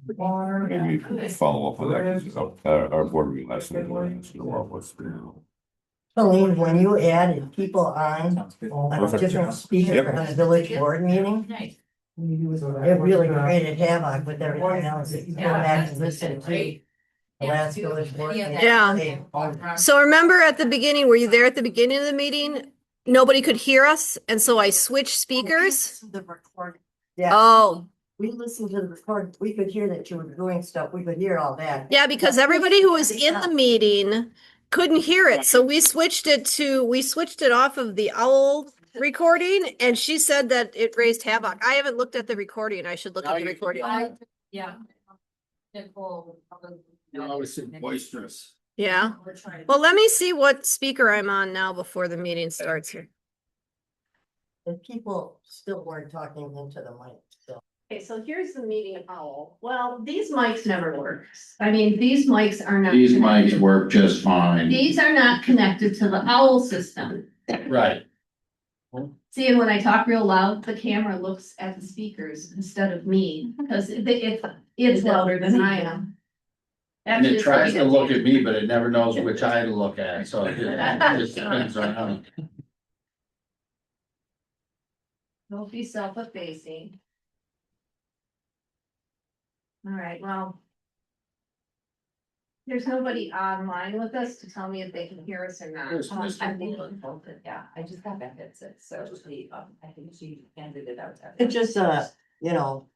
Maybe we can follow up with that, 'cause our board meeting last night, we're asking about what's been. Colleen, when you added people on a different speaker on a village board meeting, it really created havoc with everything else. If you go back and listen to the last village board meeting. Yeah. So remember at the beginning, were you there at the beginning of the meeting? Nobody could hear us, and so I switched speakers. The recording. Yeah, Oh, we listened to the record. We could hear that you were doing stuff. We could hear all that. yeah, because everybody who was in the meeting couldn't hear it, so we switched it off of the owl recording, and she said that it raised havoc. I haven't looked at the recording. I should look at the recording. Yeah. Always so boisterous. Yeah. Well, let me see what speaker I'm on now before the meeting starts here. And people still weren't talking into the mic, so. Okay, so here's the meeting owl. Well, these mics never work. I mean, these mics are not. These connected. mics work just fine. These are not connected to the owl system. Right. See, and when I talk real loud, the camera looks at the speakers instead of me, because it's louder than I am. And it tries to look at me, but it never knows which eye to look at, so it just depends on how. Don't be self-effacing. All right, well. There's nobody online with us to tell me if they can hear us or not. There's Mr. I think Wood. it both, yeah, I just got back at 6, so I think she handed it out. It just, you know,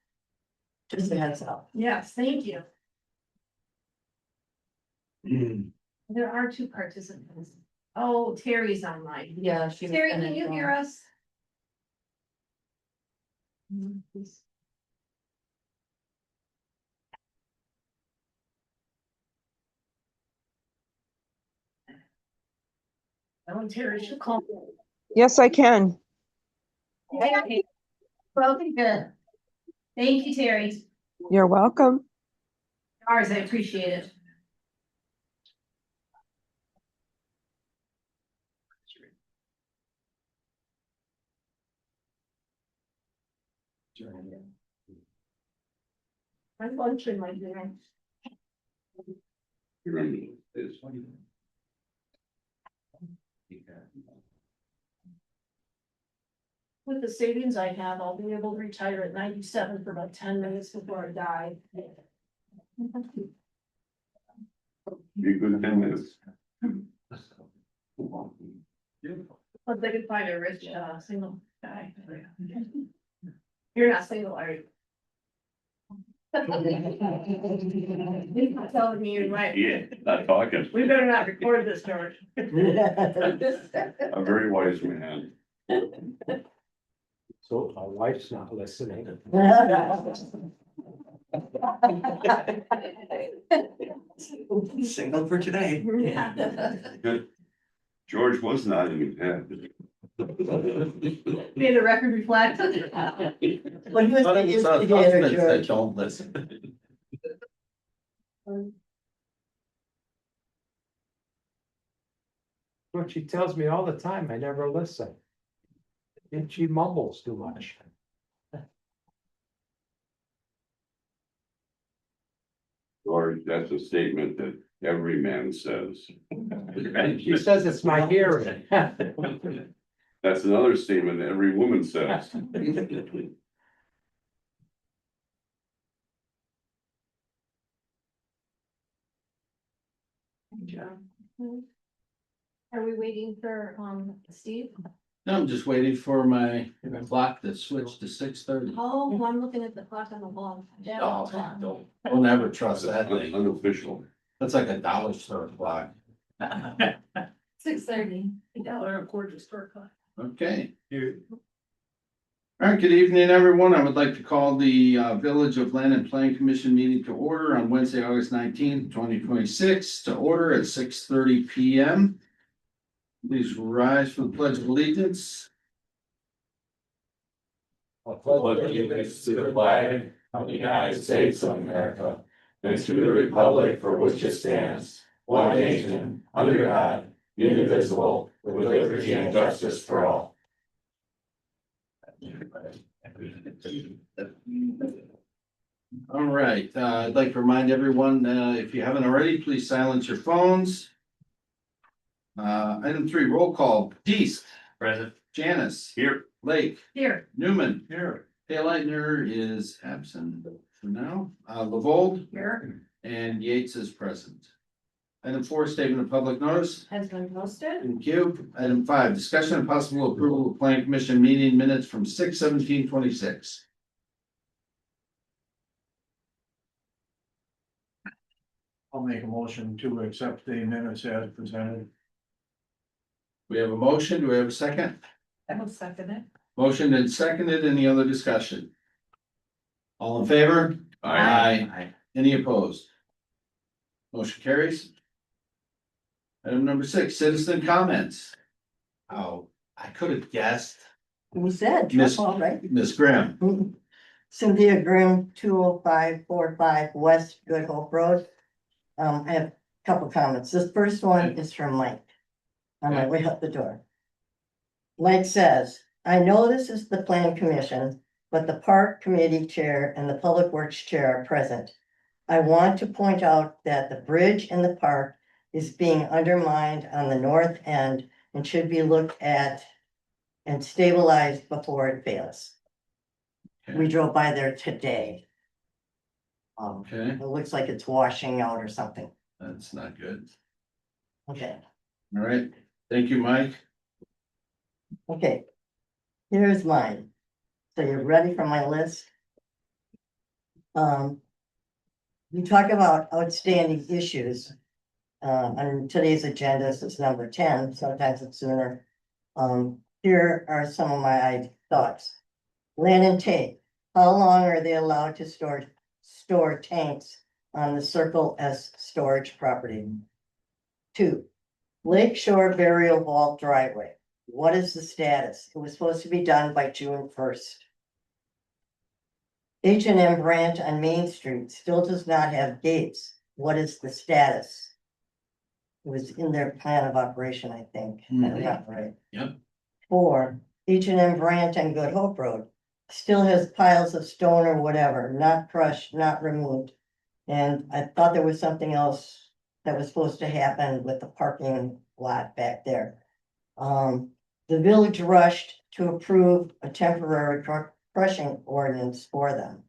just a heads up. Yes, thank you. There are 2 participants. Oh, Terry's online. Yeah, she. Terry, can you hear us? Oh, Terry should call. Yes, I can. Okay. Well, good. Thank you, Terry. You're welcome. Ours, I appreciate it. My lunch and my dinner. With the savings I have, I'll be able to retire at 97 for about 10 minutes before I die. Be a good 10 minutes. But they could find a rich, single guy. You're not single, are you? He's not telling me you're right. Yeah, not talking. We better not record this, George. A very wise man. So my wife's not listening. Single for today. Good. George was nodding his head. Made the record reflect. When he was But the it's our instigator, husbands that George. don't listen. What she tells me all the time, I never listen. And she mumbles too much. George, that's a statement that every man says. She says it's my hearing. That's another statement that every woman says. Are we waiting for, Steve? I'm just waiting for my clock to switch to 6:30. Oh, I'm looking at the clock on the wall. Oh, don't ever trust that thing. Unofficial. That's like a dollar store clock. 6:30. $1 a quarter store clock. Okay. All right, good evening, everyone. I would like to call the Village of Land and Planning Commission meeting to order on Wednesday, August 19th, 2026, to order at 6:30 p.m. Please rise for the Pledge of Allegiance. I pledge allegiance to the flag of the United States of America and to the republic for which it stands, one nation, under God, indivisible, with liberty and justice for all. All right, I'd like to remind everyone, if you haven't already, please silence your phones. Item 3, roll call. Deast. Present. Janice. Here. Lake. Here. Newman. Here. Leitner is absent for now. Lavold Here. and Yates is present. Item 4, statement of public notice. Has been posted. Thank you. Item 5, discussion and possible approval of Plan Commission meeting minutes from 6/17/26. I'll make a motion to accept the minutes as presented. We have a motion. Do we have a second? I will second it. Motion and seconded. Any other discussion? All in favor? Aye. Any opposed? Motion carries. Item number 6, citizen comments. Oh, I could have guessed. We said, Miss- all right. Ms. Graham. Cynthia Grimm, 20545 West Good Hope Road. I have a couple comments. This first one is from Mike. On my way out the door. Mike says, I know this is the plan commission, but the park committee chair and the public works chair are present. I want to point out that the bridge in the park is being undermined on the north end and should be looked at and stabilized before it fails. We drove by there today. Okay, It looks like it's washing out or something. that's not good. Okay, All right, thank you, Mike. okay. Here's mine. So you're ready for my list? We talk about outstanding issues. On today's agenda, this is number 10, sometimes it's sooner. Here are some of my thoughts. Land and tape, how long are they allowed to store tanks on the Circle S storage property? 2, Lake Shore Burial Vault driveway, what is the status? It was supposed to be done by June 1st. H&M branch on Main Street still does not have gates. What is the status? It was in their plan of operation, I think. Mhm. Yeah, right. Yep. 4, H&M branch on Good Hope Road still has piles of stone or whatever, not crushed, not removed. And I thought there was something else that was supposed to happen with the parking lot back there. The village rushed to approve a temporary crushing ordinance for them.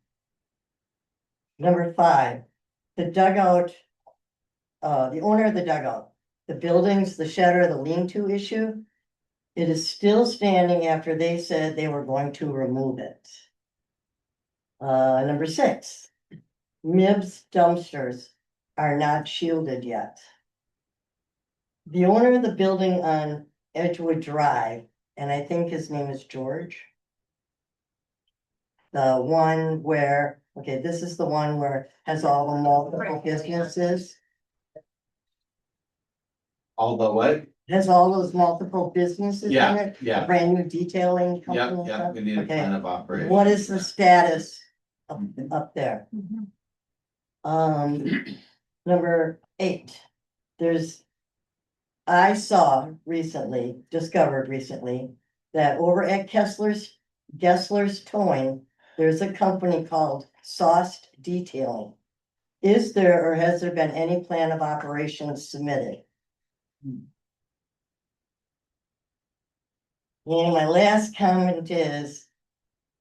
Number 5, the dugout, the owner of the dugout, the buildings, the shed or the lean-to issue, it is still standing after they said they were going to remove it. Number 6, Mibbs dumpsters are not shielded yet. The owner of the building on Edgewood Drive, and I think his name is George. The one where, okay, this is the one where it has all the multiple businesses. All the way? Has all those multiple businesses in Yeah, it. yeah. Brand new detailing Yep, company. and yep, stuff. we need a Okay. plan of operation. What is the status up there? Number 8, I discovered recently that over at Gessler's Towing, there's a company called Sauced Detailing. Is there or has there been any plan of operations submitted? And my last comment is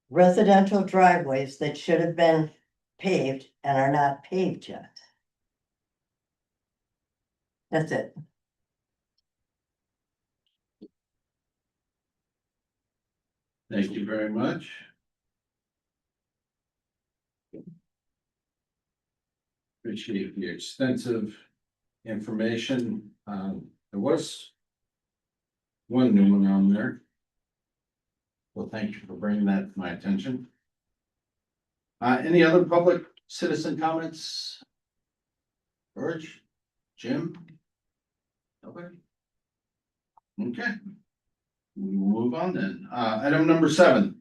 residential driveways that should have been paved and are not paved yet. That's it. Thank you very much. Appreciate the extensive information. There was one new one on there. Well, thank you for bringing that to my attention. Any other public citizen comments? George? Jim? Nobody? Okay. We'll move on then. Item number 7.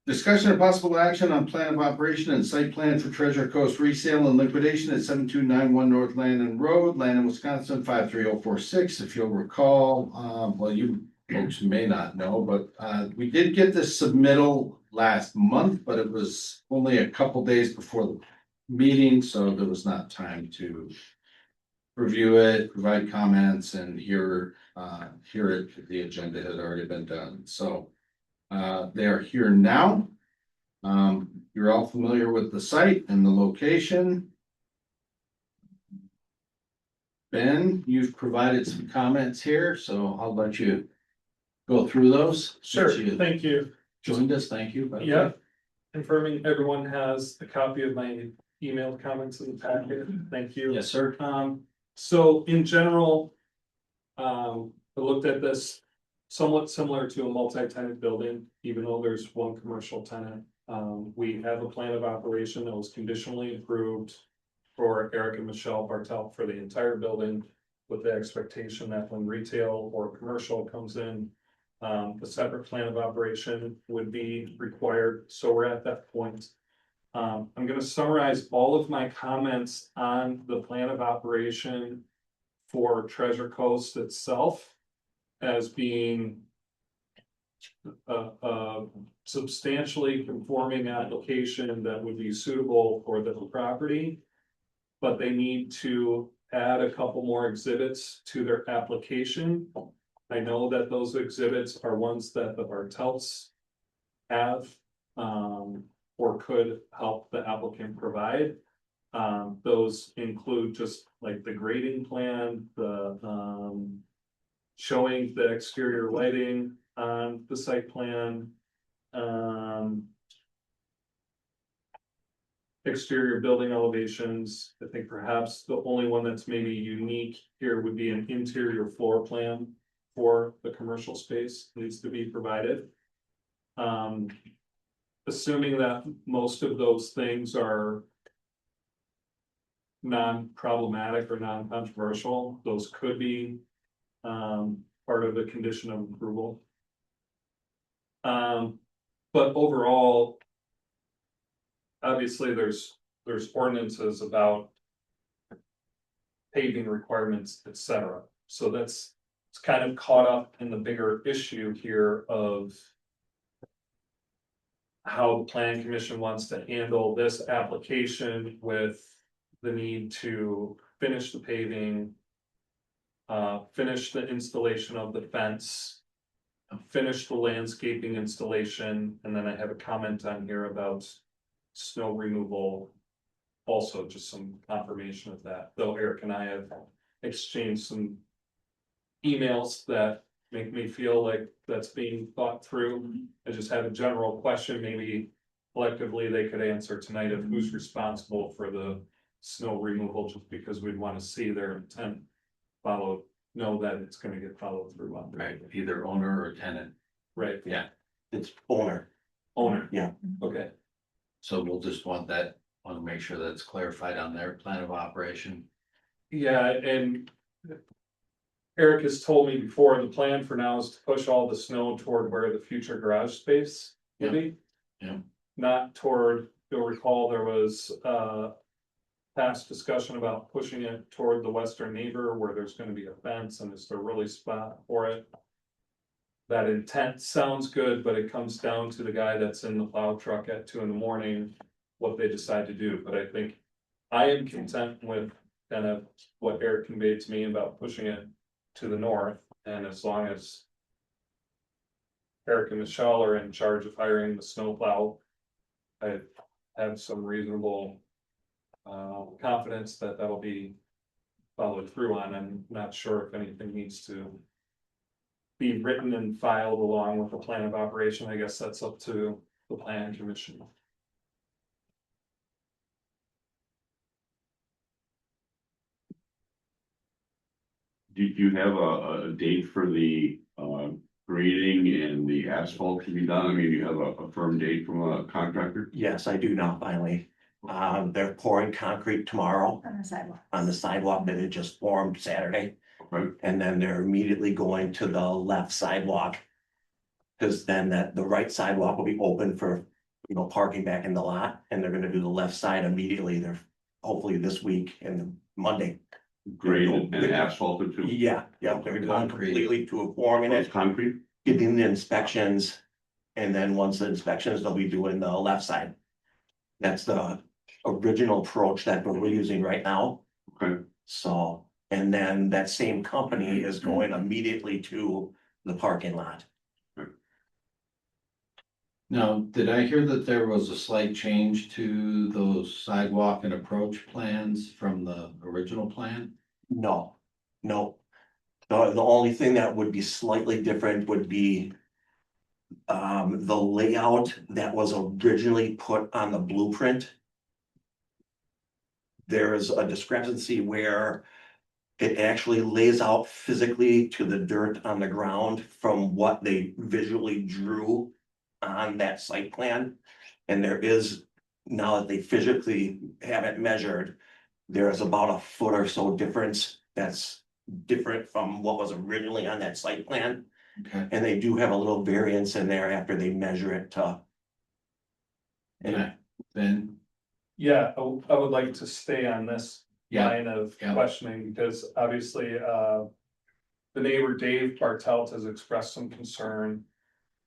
Discussion of possible action on plan of operation and site plan for Treasure Coast resale and liquidation at 7291 North Landon Road, Landon, Wisconsin, 53046. If you'll recall, well, you folks may not know, but we did get this submittal last month, but it was only a couple days before the meeting, so there was not time to review it, provide comments, and hear it. The agenda had already been done, so they are here now. You're all familiar with the site and the location. Ben, you've provided some comments here, so I'll let you go through those. Sure, Since you thank you. joined us, thank you. Yeah. Confirming everyone has a copy of my emailed comments in the packet. Thank you. Yes, sir. So in general, I looked at this somewhat similar to a multi-tenant building, even though there's one commercial tenant. We have a plan of operation that was conditionally approved for Eric and Michelle Bartel for the entire building, with the expectation that when retail or commercial comes in, a separate plan of operation would be required. So we're at that point. I'm gonna summarize all of my comments on the plan of operation for Treasure Coast itself as being a substantially conforming application that would be suitable for the property. But they need to add a couple more exhibits to their application. I know that those exhibits are ones that the Bartels have, or could help the applicant provide. Those include just like the grading plan, the, showing the exterior lighting on the site plan. Exterior building elevations. I think perhaps the only one that's maybe unique here would be an interior floor plan for the commercial space needs to be provided. Assuming that most of those things are non-problematic or non-controversial, those could be part of the condition of approval. But overall, obviously there's ordinances about paving requirements, etc. So it's kind of caught up in the bigger issue here of how the planning commission wants to handle this application with the need to finish the paving, finish the installation of the fence, finish the landscaping installation, and then I have a comment on here about snow removal. Also, just some confirmation of that, though Eric and I have exchanged some emails that make me feel like that's being thought through. I just have a general question, maybe collectively they could answer tonight of who's responsible for the snow removal, just because we'd want to see their intent followed, know that it's going to get followed through on. Right, either owner or tenant. Right, Yeah, It's owner. yeah, okay. so we'll just want to make sure that's clarified on their plan of operation. Yeah, and Eric has told me before, the plan for now is to push all the snow toward where the future garage space will be. Yeah. Not toward, you'll recall there was past discussion about pushing it toward the western neighbor where there's gonna be a fence, and is there really spot for it? That intent sounds good, but it comes down to the guy that's in the plow truck at 2 a.m, what they decide to do. But I think I am content with kind of what Eric conveyed to me about pushing it to the north, and as long as Eric and Michelle are in charge of hiring the snowplow, I have some reasonable confidence that that'll be followed through on. I'm not sure if anything needs to be written and filed along with the plan of operation. I guess that's up to the planning commission. Do you have a date for the grading and the asphalt to be done? I mean, you have a firm date from a contractor? Yes, I do now finally. They're pouring concrete tomorrow On the sidewalk. on the sidewalk that had just formed Saturday. Right. And then they're immediately going to the left sidewalk. Cause then the right sidewalk will be open for, parking back in the lot, and they're gonna do the left side immediately. They're hopefully this week and Monday. Graded and asphalted too? Yeah, they're going completely to forming It's it, concrete? getting the inspections. And then once the inspections, they'll be doing the left side. That's the original approach that we're using right now. Okay. So, and then that same company is going immediately to the parking lot. Now, did I hear that there was a slight change to those sidewalk and approach plans from the original plan? No, no. The only thing that would be slightly different would be the layout that was originally put on the blueprint. There is a discrepancy where it actually lays out physically to the dirt on the ground from what they visually drew on that site plan. And there is, now that they physically have it measured, there is about a foot or so difference that's different from what was originally on that site plan. Okay. And they do have a little variance in there after they measure it to. And then, Yeah, I would like to stay on this yeah, line of yeah. questioning, because obviously, the neighbor Dave Bartelt has expressed some concern.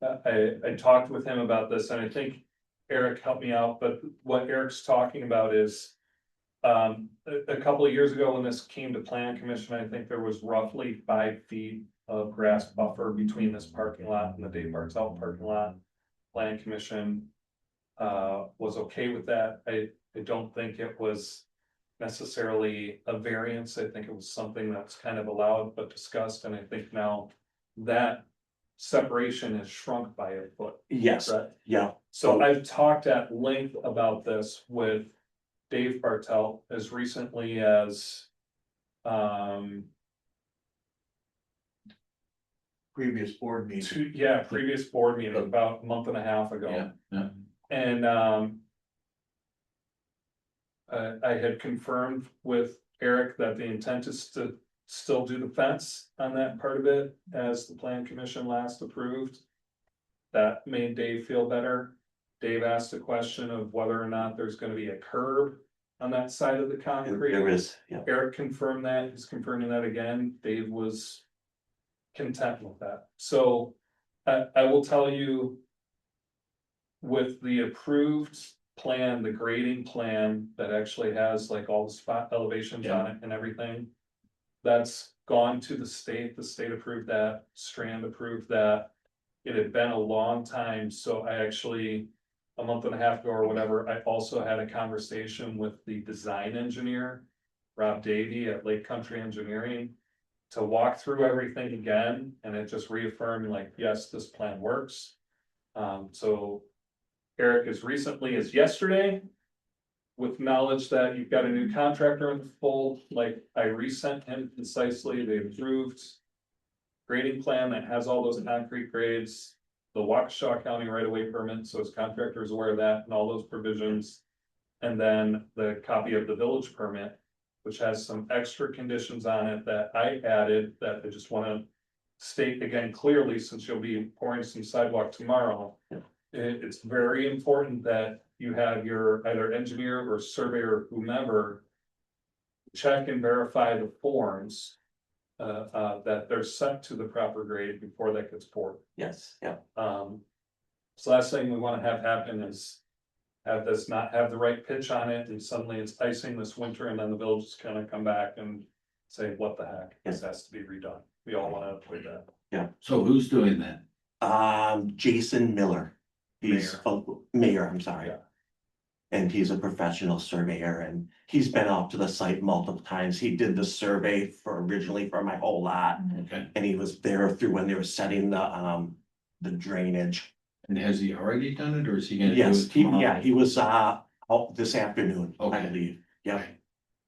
I talked with him about this, and I think Eric helped me out, but what Eric's talking about is. A couple of years ago, when this came to Plan Commission, I think there was roughly 5 feet of grass buffer between this parking lot and the Dave Bartelt parking lot. Plan Commission was okay with that. I don't think it was necessarily a variance. I think it was something that's kind of allowed but discussed, and I think now that separation has shrunk by a foot. Yes, Right. yeah, So I've talked at length about this with Dave Bartelt as recently as. Previous board meeting. Previous board meeting about a month and a half ago. Yeah, yeah. And I had confirmed with Eric that the intent is to still do the fence on that part of it as the plan commission last approved. That made Dave feel better. Dave asked a question of whether or not there's gonna be a curb on that side of the concrete. there is, yeah. Eric confirmed that, he's confirming that again. Dave was content with that. So I will tell you, with the approved plan, the grading plan that actually has like all the spot elevations on it and everything, that's gone to the state approved that, Strand approved that. It had been a long time, so I actually, a month and a half ago or whatever, I also had a conversation with the design engineer, Rob Davey at Lake Country Engineering, to walk through everything again, and it just reaffirmed like, yes, this plan works. So Eric, as recently as yesterday, with knowledge that you've got a new contractor in the fold, like I resent him concisely the approved grading plan that has all those concrete grades, the Waukesha County right-of-way permit, so his contractor is aware of that and all those provisions. And then the copy of the village permit, which has some extra conditions on it that I added that I just wanna state again clearly, since you'll be pouring some sidewalk tomorrow. It's very important that you have your either engineer or surveyor, or whomever, check and verify the forms that they're set to the proper grade before that gets poured. Yes, yeah. So last thing we wanna have happen is have this not have the right pitch on it, and suddenly it's icing this winter, and then the village is gonna come back and say, what the heck, this has to be redone. We all wanna avoid that. So who's doing that? Jason Miller. He's mayor, I'm sorry. Yeah. And he's a professional surveyor, and he's been out to the site multiple times. He did the survey originally for my whole lot. Okay. And he was there through when they were setting the drainage. And has he already done it, or is he gonna do Yes, it tomorrow? he was out this afternoon, I Okay. believe. Yeah.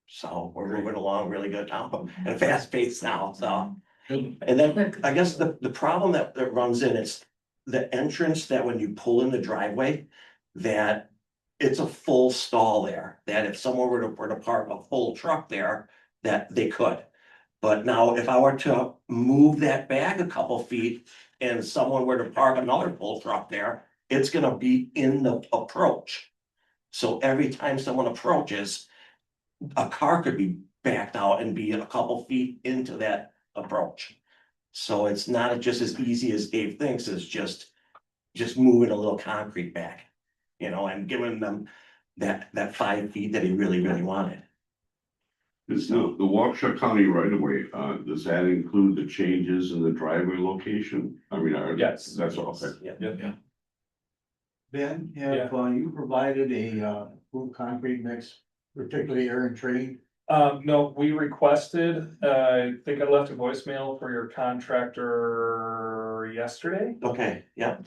So we're moving along really good now, at a fast pace now, so. Good. And then I guess the problem that runs in, it's the entrance that when you pull in the driveway, that it's a full stall there, that if someone were to park a full truck there, that they could. But now if I were to move that back a couple feet and someone were to park another full truck there, it's gonna be in the approach. So every time someone approaches, a car could be backed out and be a couple feet into that approach. So it's not just as easy as Dave thinks, it's just just moving a little concrete back, you know, and giving them that 5 feet that he really, really wanted. Is the Waukesha County right of way, does that include the changes in the driveway location? I mean, Yes. that's all. Yeah. Yeah. Ben, have you provided a approved concrete mix, particularly Aaron Trade? No, we requested, I think I left a voicemail for your contractor yesterday, Okay, yeah,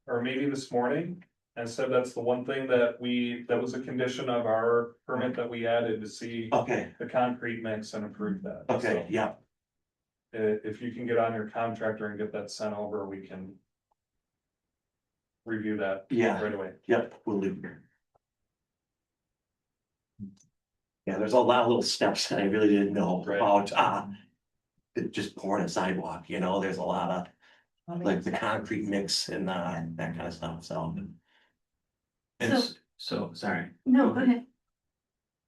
or maybe this morning. And said that's the one thing that was a condition of our permit that we added to see okay, the concrete mix and approve that. okay, So, yeah, if you can get on your contractor and get that sent over, we can review that yeah, right away. yep, we'll leave. Yeah, there's a lot of little steps that I really didn't know Right. about, just pouring a sidewalk, you know, there's a lot of, like the concrete mix and, that kind of stuff, so. Sorry. No, go ahead.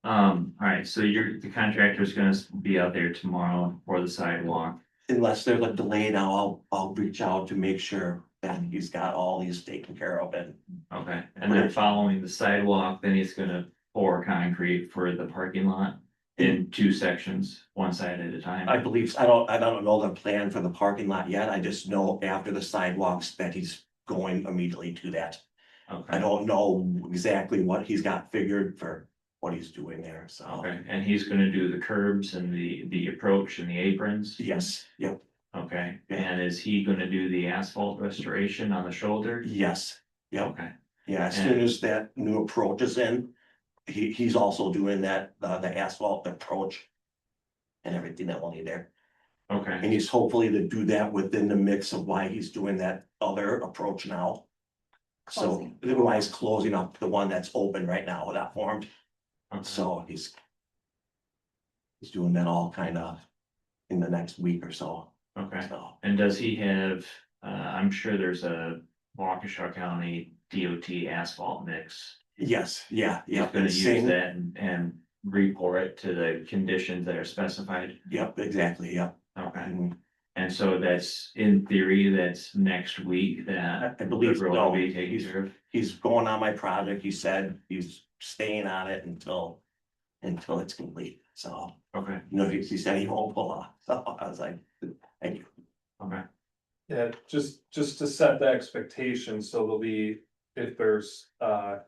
All right, so the contractor's gonna be out there tomorrow for the sidewalk. Unless there's a delay now, I'll reach out to make sure that he's got all these taken care of and. Okay, and then following the sidewalk, then he's gonna pour concrete for the parking lot in 2 sections, one side at a time. I believe, I don't know the plan for the parking lot yet, I just know after the sidewalks that he's going immediately to that. I Okay, don't know exactly what he's got figured for what he's doing there, so. okay, and he's gonna do the curbs and the approach and the aprons? Yes, yep, Okay, Yeah. and is he gonna do the asphalt restoration on the shoulder? yes, yep, Okay, yeah, as soon as that new approach is in, he's also doing that, the asphalt approach. And everything that will need there, okay, and he's hopefully to do that within the mix of why he's doing that other approach now. So, Closing. why he's closing up the one that's open right now, that formed, okay, so he's. He's doing that all kind of in the next week or so, okay. so, And does he have, I'm sure there's a Waukesha County DOT asphalt mix. yes, yeah, He's yep, gonna and use same, that and report it to the conditions that are specified. yep, exactly, yep. Okay, And and so that's, in theory, that's next week that I believe the road so. will be taken care of. He's going on my project, he said he's staying on it until it's complete, so. Okay, You know, he said he won't pull off, so I was like, thank you. okay, Yeah, just to set the expectation, so there'll be, if there's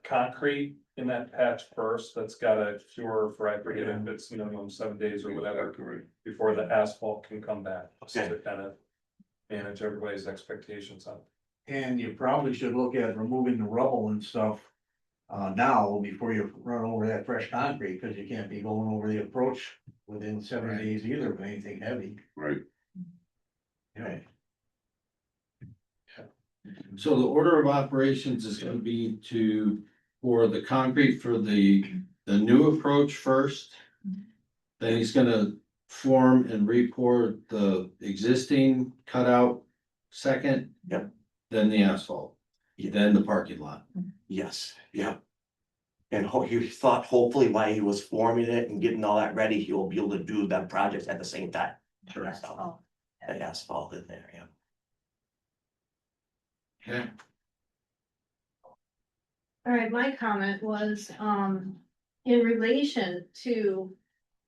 concrete in that patch first, that's gotta cure for, I forget if it's minimum 7 days or whatever, before the asphalt can come back. Just Okay. to kind of manage everybody's expectations on. And you probably should look at removing the rubble and stuff. Now, before you run over that fresh concrete, because you can't be going over the approach within 7 Right. days either of anything heavy. Right. Yeah. So the order of operations is gonna be for the concrete for the new approach first. Then he's gonna form and re-pour the existing cutout second. Yep. Then the asphalt, Yeah. then the parking lot. Yes, yeah. And he thought hopefully while he was forming it and getting all that ready, he'll be able to do that project at the same time. Sure. So, the asphalt in there, yeah. Okay. All right, my comment was, in relation to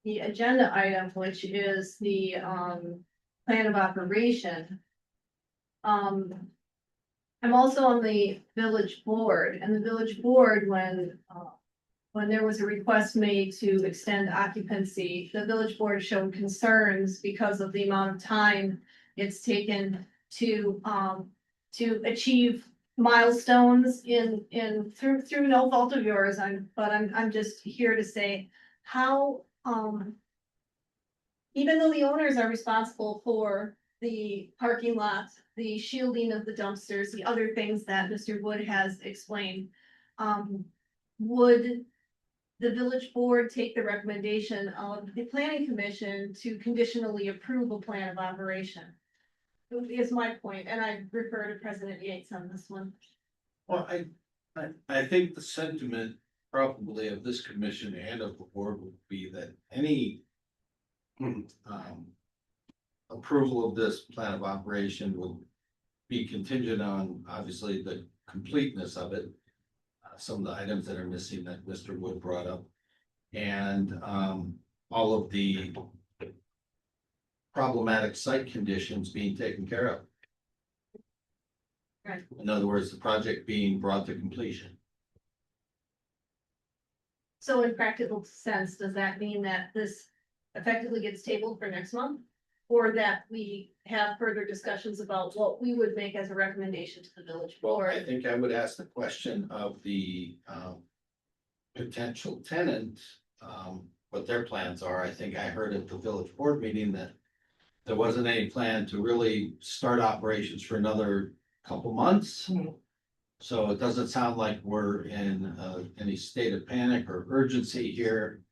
the agenda item, which is the, plan of operation. I'm also on the village board, and the village board, when there was a request made to extend occupancy, the village board showed concerns because of the amount of time it's taken to achieve milestones through no fault of yours. I'm just here to say how, even though the owners are responsible for the parking lot, the shielding of the dumpsters, the other things that Mr. Wood has explained, would the village board take the recommendation of the planning commission to conditionally approve a plan of operation? Is my point, and I refer to President Yates on this one. Well, I think the sentiment probably of this commission and of the board would be that any approval of this plan of operation would be contingent on, obviously, the completeness of it. Some of the items that are missing that Mr. Wood brought up. And all of the problematic site conditions being taken care of. Right. In other words, the project being brought to completion. So in practical sense, does that mean that this effectively gets tabled for next month? Or that we have further discussions about what we would make as a recommendation to the village Well, I board? think I would ask the question of the potential tenant, what their plans are. I think I heard at the village board meeting that there wasn't any plan to really start operations for another couple months. So it doesn't sound like we're in any state of panic or urgency here.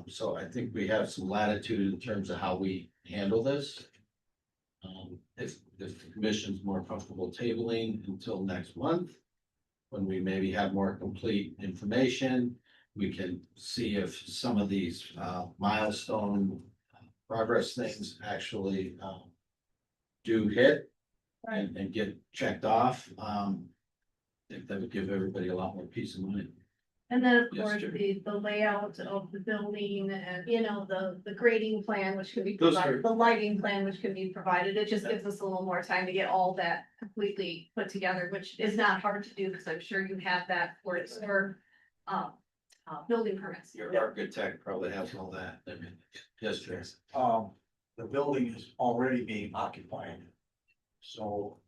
So I think we have some latitude in terms of how we handle this. If the commission's more comfortable tabling until next month, when we maybe have more complete information, we can see if some of these milestone progress things actually do hit and get checked off. I think that would give everybody a lot more peace of mind. And then, of Yes, course, Jerry. the layout of the building and, the grading plan, which could be Those provided, are- the lighting plan, which could be provided. It just gives us a little more time to get all that completely put together, which is not hard to do, because I'm sure you have that for its building permits. Your architect probably has all that. I mean, yes, Jerry. The building is already being occupied. So,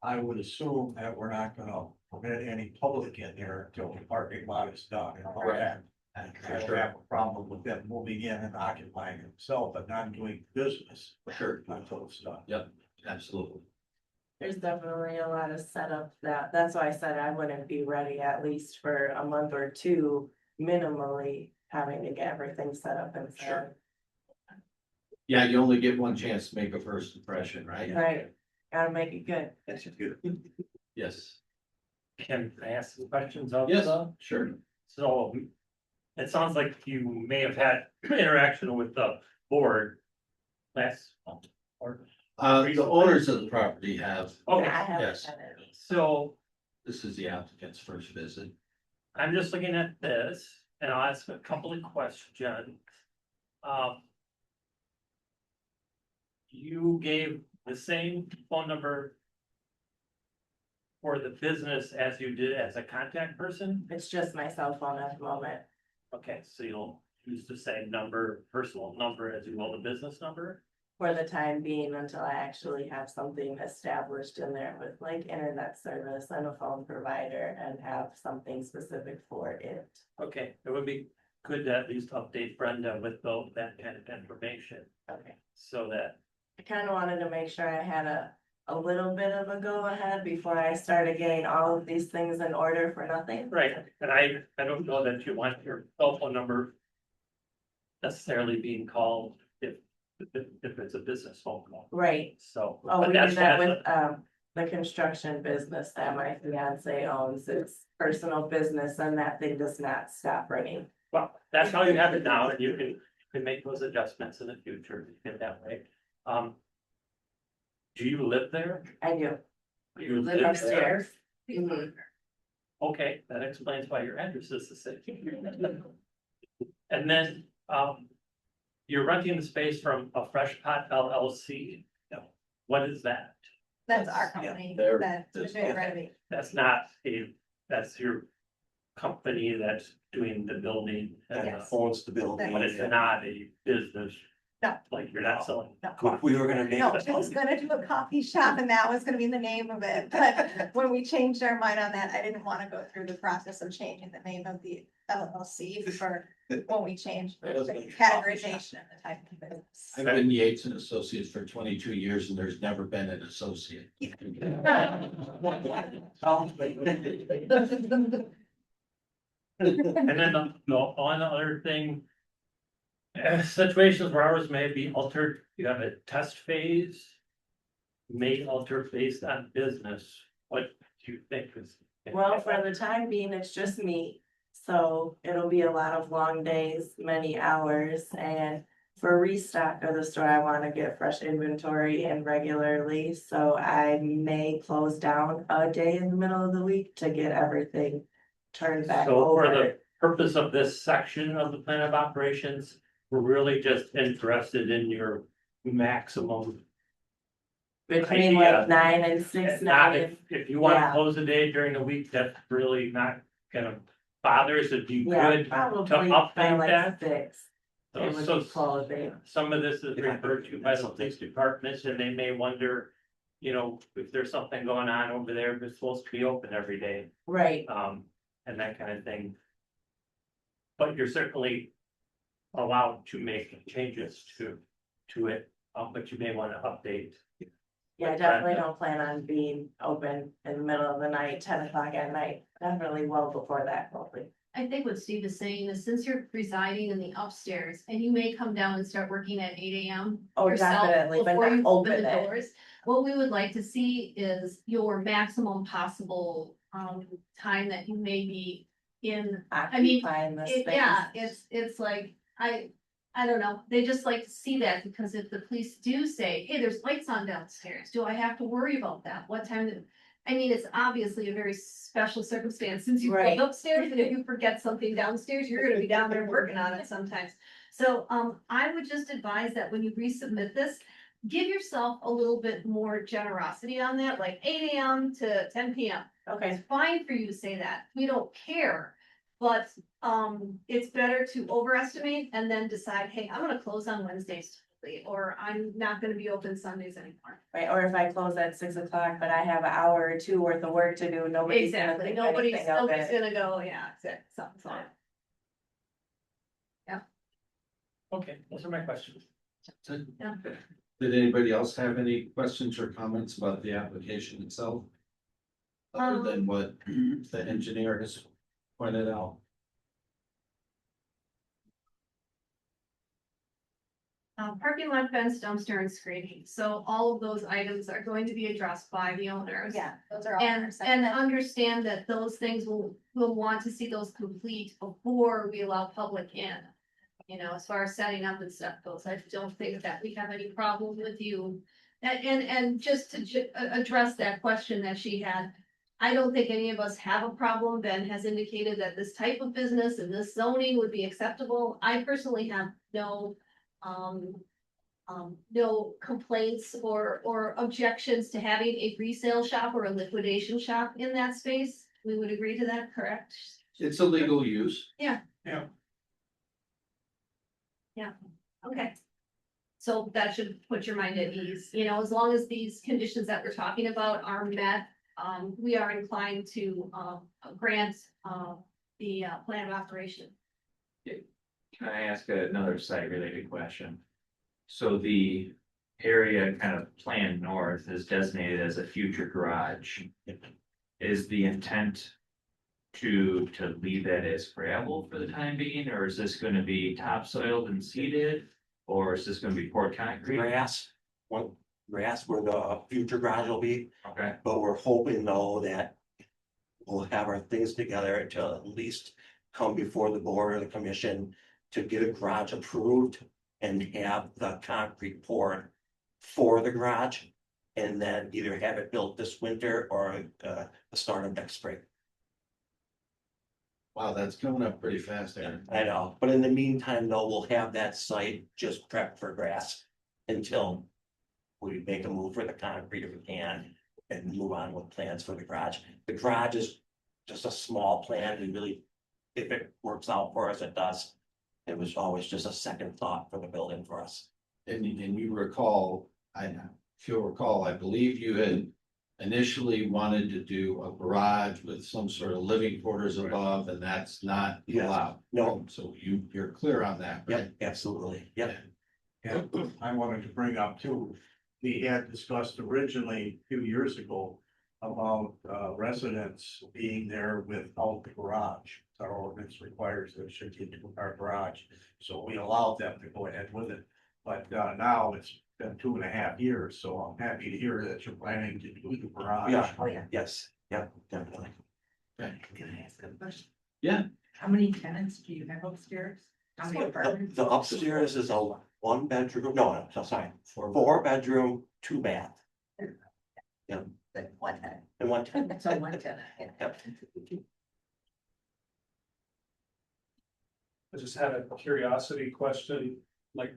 I would assume that we're not gonna permit any public in here until the parking lot is done. And all that. And I don't have a problem with them moving in and occupying himself, but not doing business Sure, until it's done. absolutely. There's definitely a lot of setup that's why I said I wouldn't be ready at least for a month or two, minimally having to get everything set up and Sure. Yeah, you only get one chance to make a first impression, right? Right, gotta make it good. That's good. Yes. Can I ask some questions of Yes, the, sure. so it sounds like you may have had interaction with the board last month, or, The owners of the property have, okay, I haven't yes. done it. so This is the applicant's first visit. I'm just looking at this and I'll ask a couple of questions. You gave the same phone number for the business as you did as a contact person? It's just my cell phone at the moment. Okay, so you'll use the same number, personal number as you will the business number? For the time being, until I actually have something established in there with like internet service and a phone provider and have something specific for it. Okay, it would be good to at least update Brenda with both that kind of information, Okay. so that, I kind of wanted to make sure I had a little bit of a go ahead before I started getting all of these things in order for nothing. right, and I don't know that you want your cell phone number necessarily being called if it's a business phone call, Right. so. Oh, but we do that's that what- with the construction business that my fiance owns. It's personal business and that thing does not stop ringing. Well, that's how you have it now, and you can make those adjustments in the future, if that way. Do you live there? I do. You Live there? upstairs. Mhm. Okay, that explains why your address is the same. And then, you're renting the space from a Fresh Pot LLC. What is that? That's our company, They're- that's doing renovation. That's not that's your company that's doing the building. and, Yes. Owns the building. But it's not a business. No. Like you're not selling. We were gonna make. No, I was gonna do a coffee shop and that was gonna be the name of it, but when we changed our mind on that, I didn't wanna go through the process of changing the name of the LLC for when we changed the categorization of the type of business. I've been Yates and Associates for 22 years and there's never been an associate. And then the one other thing. Situations where hours may be altered, you have a test phase. May alter based on business, what do you think is? Well, for the time being, it's just me. So it'll be a lot of long days, many hours, and for restock of the store, I wanna get fresh inventory in regularly, so I may close down a day in the middle of the week to get everything turned back So for over. the purpose of this section of the plan of operations, we're really just interested in your maximum. Between idea. like 9 and 6, Not 9, if you wanna yeah. close a day during the week, that's really not gonna bother us. If you yeah, could probably to by update like that. 6. It would So be closing. some of this is If I referred could to do by the something. police departments, and they may wonder, you know, if there's something going on over there, if it's supposed to be open every day, Right, and that kind of thing. But you're certainly allowed to make changes to it, but you may want to update. yeah, I definitely don't plan on being open in the middle of the night, 10 o'clock at night, definitely well before that, hopefully. I think what Steve is saying is since you're residing in the upstairs and you may come down and start working at 8 AM. Oh, yourself definitely, but before not you open open the it. doors. What we would like to see is your maximum possible time that you may be in. mean, Occupying the space. Yeah, it's like, I don't know, they just like to see that because if the police do say, hey, there's lights on downstairs, do I have to worry about that? What time I mean, it's obviously a very special circumstance since you Right. live upstairs, and if you forget something downstairs, you're gonna be down there working on it sometimes. So, I would just advise that when you resubmit this, give yourself a little bit more generosity on that, like 8 AM to 10 PM. Okay, It's fine for you to say that, we don't care. But, it's better to overestimate and then decide, hey, I'm gonna close on Wednesdays, totally, or I'm not gonna be open Sundays anymore. right, or if I close at 6 o'clock, but I have an hour or two worth of work to do, nobody's gonna Exactly, think nobody's anything of it. gonna go, yeah, exactly, something's on. Okay, those are my questions. Yeah. Did anybody else have any questions or comments about the application itself? Other than what the engineer has pointed out? Parking lot fence, dumpster and screening, so all of those items are going to be addressed by the owners. Yeah, those are all. And understand that those things will want to see those complete before we allow public in. You know, as far as setting up and stuff goes, I don't think that we have any problem with you. And just to address that question that she had, I don't think any of us have a problem. Ben has indicated that this type of business and this zoning would be acceptable. I personally have no complaints or objections to having a resale shop or a liquidation shop in that space. We would agree to that, correct? It's a legal use. Okay. So that should put your mind at ease, you know, as long as these conditions that we're talking about are met, we are inclined to, grant, the, plan of operation. Can I ask another site related question? So the area kind of planned north is designated as a future garage. Is the intent to leave that as gravel for the time being, or is this gonna be topsoiled and seeded? Or is this gonna be poured concrete? Grass where the future garage will be, Okay, but we're hoping though that we'll have our things together to at least come before the board or the commission to get a garage approved and have the concrete poured for the garage. And then either have it built this winter or the start of next spring. Wow, that's coming up pretty fast, Aaron. I know, but in the meantime, though, we'll have that site just prepped for grass until we make a move for the concrete if we can and move on with plans for the garage. The garage is just a small plan and really, if it works out for us, it does. It was always just a second thought for the building for us. And you recall, if you'll recall, I believe you had initially wanted to do a garage with some sort of living quarters above, and that's not Yes. allowed. No. So you're clear on that, right? Yep, absolutely. Yep. Yeah, I wanted to bring up too, we had discussed originally a few years ago about residents being there without the garage. Our ordinance requires that it should get to our garage, so we allowed them to go ahead with it. But now it's been 2.5 years, so I'm happy to hear that you're planning to do the garage. Yeah. Oh, yeah. Yes, yep, definitely. Can I ask a question? Yeah. How many tenants do you have upstairs? How many apartments? The upstairs is a 1 bedroom, no, sorry, 4 bedroom, 2 bath. Yeah, Like one tenant. and 1 tenant. So one tenant, yeah. Yep. I just had a curiosity question, like.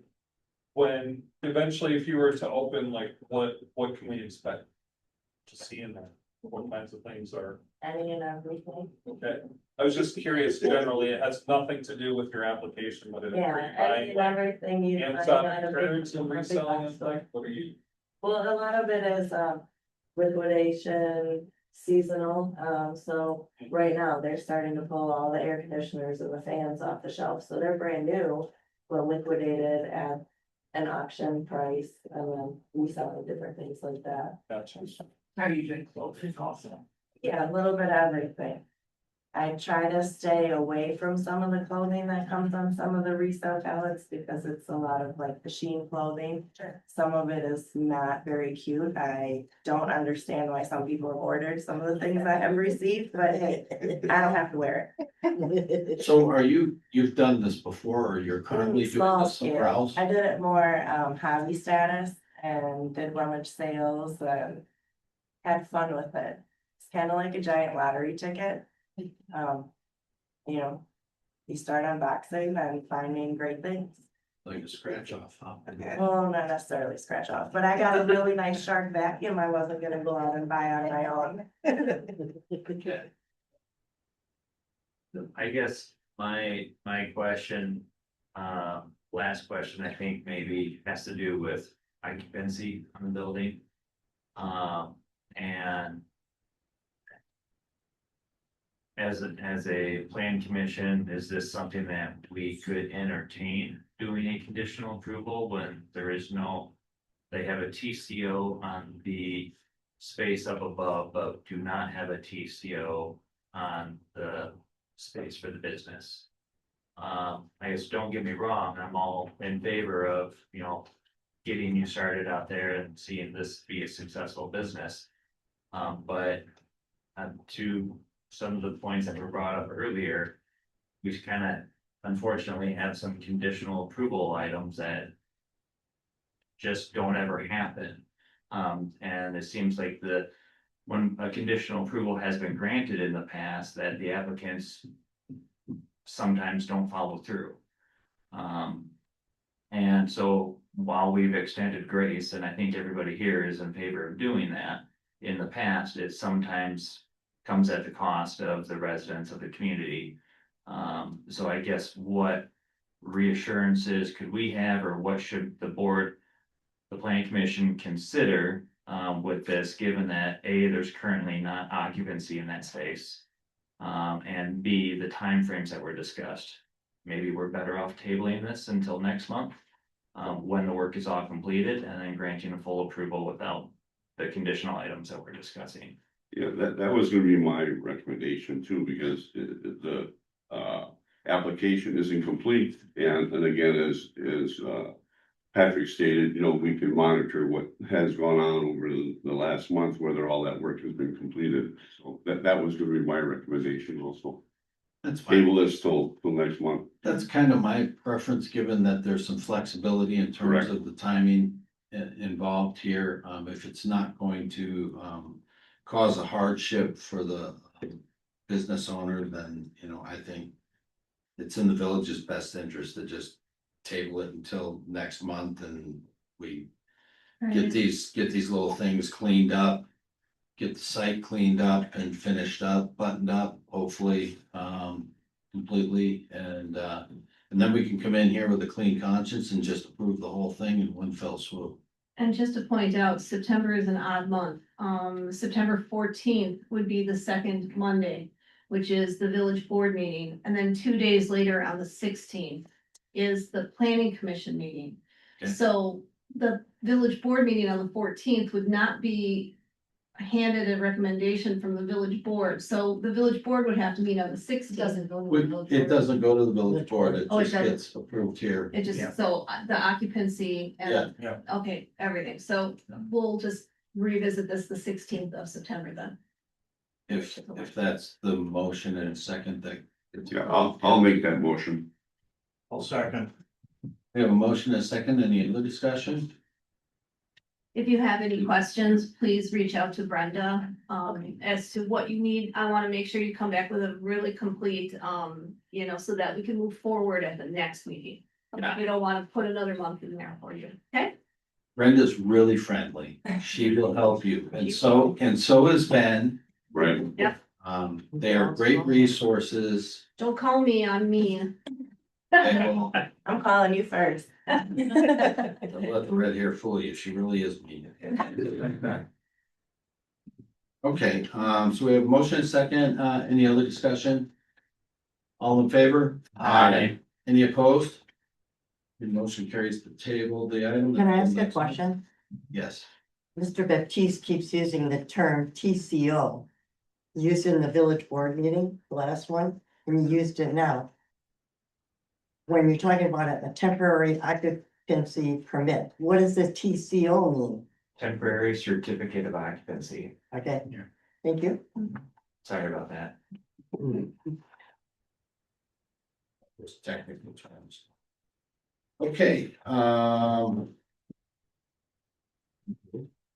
When eventually, if you were to open, like, what can we expect to see in there? What kinds of things are, Any and everything. okay? I was just curious, generally, it has nothing to do with your application, but it. Yeah, any and everything you. find Amazon at a big- returns and a big reselling box and store. like, what are you? Well, a lot of it is liquidation, seasonal, so right now they're starting to pull all the air conditioners and the fans off the shelf, so they're brand new. But liquidated at an auction price, and then we sell different things like that. Gotcha. How do you drink clothes also? Yeah, a little bit of everything. I try to stay away from some of the clothing that comes on some of the resale pallets because it's a lot of like machine clothing. Some of it is not very cute. I don't understand why some people have ordered some of the things I have received, but hey, I don't have to wear it. So you've done this before, or you're currently doing Small this somewhere scale. else? I did it more hobby status and did rummage sales and had fun with it. It's kind of like a giant lottery ticket. You know, you start unboxing and finding great things. Like a scratch off, huh? Well, not necessarily scratch off, but I got a really nice shark vacuum. I wasn't gonna go out and buy on my own. I guess my question, last question, I think maybe has to do with occupancy on the building. And as a plan commission, is this something that we could entertain doing a conditional approval when there is no, they have a TCO on the space up above, but do not have a TCO on the space for the business? I guess, don't get me wrong, I'm all in favor of, getting you started out there and seeing this be a successful business. But to some of the points that were brought up earlier, we kind of unfortunately have some conditional approval items that just don't ever happen. And it seems like when a conditional approval has been granted in the past, that the applicants sometimes don't follow through. And so while we've extended grace, and I think everybody here is in favor of doing that, in the past, it sometimes comes at the cost of the residents of the community. So I guess what reassurances could we have, or what should the planning commission consider with this, given that A, there's currently not occupancy in that space, and B, the timeframes that were discussed. Maybe we're better off tabling this until next month, when the work is all completed, and then granting a full approval without the conditional items that we're discussing. Yeah, that was gonna be my recommendation too, because the application isn't complete. And again, as Patrick stated, we can monitor what has gone on over the last month, whether all that work has been completed. So that was gonna be my recommendation also. That's fine. Table this till next month. That's kind of my preference, given that there's some flexibility in terms Correct. of the timing involved here. If it's not going to cause a hardship for the business owner, then, I think it's in the village's best interest to just table it until next month, and we get these little things cleaned up, get the site cleaned up and finished up, buttoned up, hopefully, completely, and then we can come in here with a clean conscience and just approve the whole thing in one fell swoop. And just to point out, September is an odd month. September 14th would be the second Monday, which is the village board meeting. And then 2 days later on the 16th is the planning commission meeting. Okay. So the village board meeting on the 14th would not be handed a recommendation from the village board. So the village board would have to meet on the 6th. It doesn't go to the village It board. doesn't go to the village board, it Oh, it just doesn't. gets approved here. It just, so the occupancy and, Yeah. okay, everything. So we'll just revisit this the 16th of September then. If that's the motion and second, that. Yeah, I'll make that motion. I'll second. We have a motion and a second. Any other discussion? If you have any questions, please reach out to Brenda, as to what you need. I wanna make sure you come back with a really complete, so that we can move forward at the next meeting. We don't wanna put another month in there for you, okay? Brenda's really friendly. She will help you. And so is Ben. Right. Yep. They are great resources. Don't call me, I'm mean. They will, I'm calling you first. don't let the red hair fool you. She really is mean. Okay, so we have a motion and a second. Any other discussion? All in favor? Aye. Any opposed? The motion carries the table. The item. Can I ask a question? Yes. Mr. Baptiste keeps using the term TCO. Used in the village board meeting, the last one, and you used it now. When you're talking about a temporary occupancy permit, what does the TCO mean? Temporary certificate of occupancy. Okay, Yeah. thank you. Sorry about that. Those technical terms. Okay,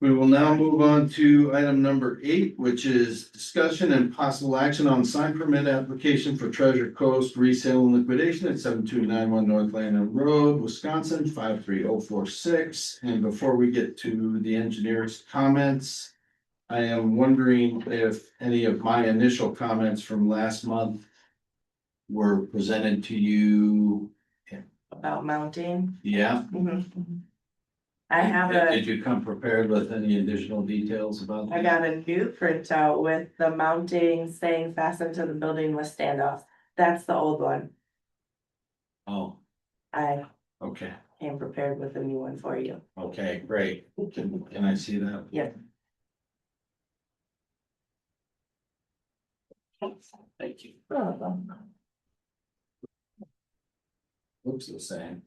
we will now move on to item number 8, which is discussion and possible action on sign permit application for Treasure Coast resale and liquidation at 7291 North Landing Road, Wisconsin 53046. And before we get to the engineer's comments, I am wondering if any of my initial comments from last month were presented to you. About mounting. Yeah. I have Did you come prepared with any additional details about? I got a new printout with the mounting saying fastened to the building with standoffs. That's the old one. Oh, I okay, came prepared with a new one for you. okay, great. Can I see that? Yeah. Thank you. Looks the same.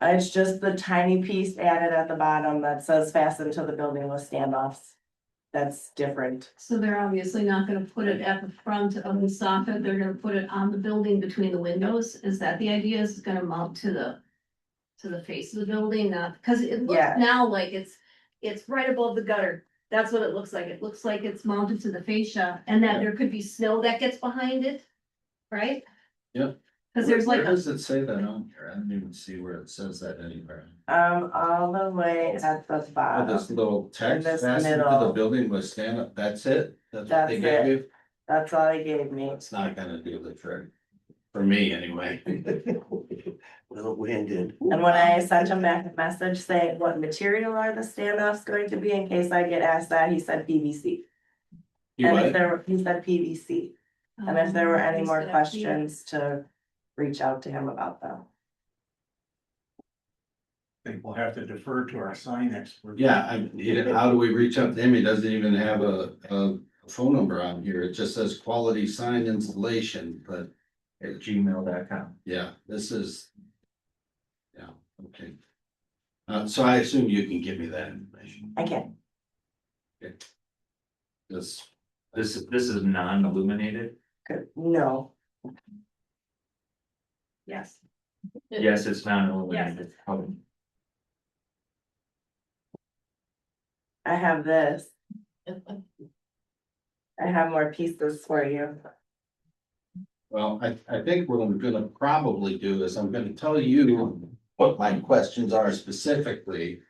It's just the tiny piece added at the bottom that says fastened to the building with standoffs. That's different. So they're obviously not gonna put it at the front of the soffit, they're gonna put it on the building between the windows, is that the idea, is it's gonna mount to the face of the building, not, cause it looks Yeah. now like it's right above the gutter. That's what it looks like, it looks like it's mounted to the fascia, and that there could be snow that gets behind it, right? Yeah. Cause there's like Where a, does it say that on here? I don't even see where it says that anywhere. All the way at the Oh, bottom. this little text, this fastened to the middle. building with stand up, that's it? That's what That's they gave it. you? That's all he gave me. It's not gonna do the trick. For me, anyway. Little winded. And when I sent him back a message saying what material are the standoffs going to be in case I get asked that, he said PVC. You And if what? there, he said PVC. And if there were any more questions to reach out to him about them. I think we'll have to defer to our sign expert. Yeah, how do we reach out to him? He doesn't even have a phone number on here. It just says quality sign installation, but At gmail.com. yeah, this is. Yeah, okay. So I assume you can give me that information. I can. This, This is non-illuminated. Good. No. yes. Yes, it's non-illuminated. I have this. I have more pieces for you. well, I think what I'm gonna probably do is I'm gonna tell you what my questions are specifically.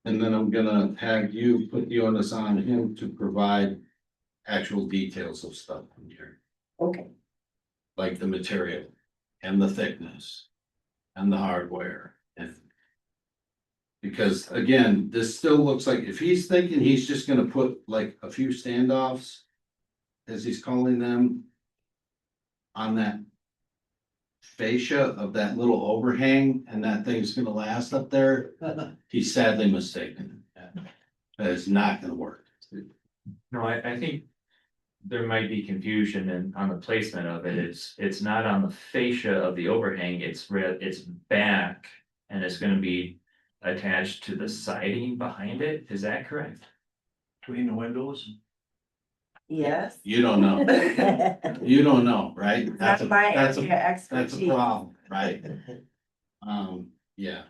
And then I'm gonna have you put the onus on him to provide actual details of stuff in here, Okay. like the material and the thickness and the hardware and. Because again, this still looks like if he's thinking he's just gonna put like a few standoffs, as he's calling them, on that fascia of that little overhang and that thing's gonna last up there, he's sadly mistaken. That is not gonna work. No, I think there might be confusion on the placement of it. It's not on the fascia of the overhang, it's back and it's gonna be attached to the siding behind it. Is that correct? Between the windows. Yes. You don't know. You don't know, right? That's my that's area That's a expertise. problem, right? Yeah.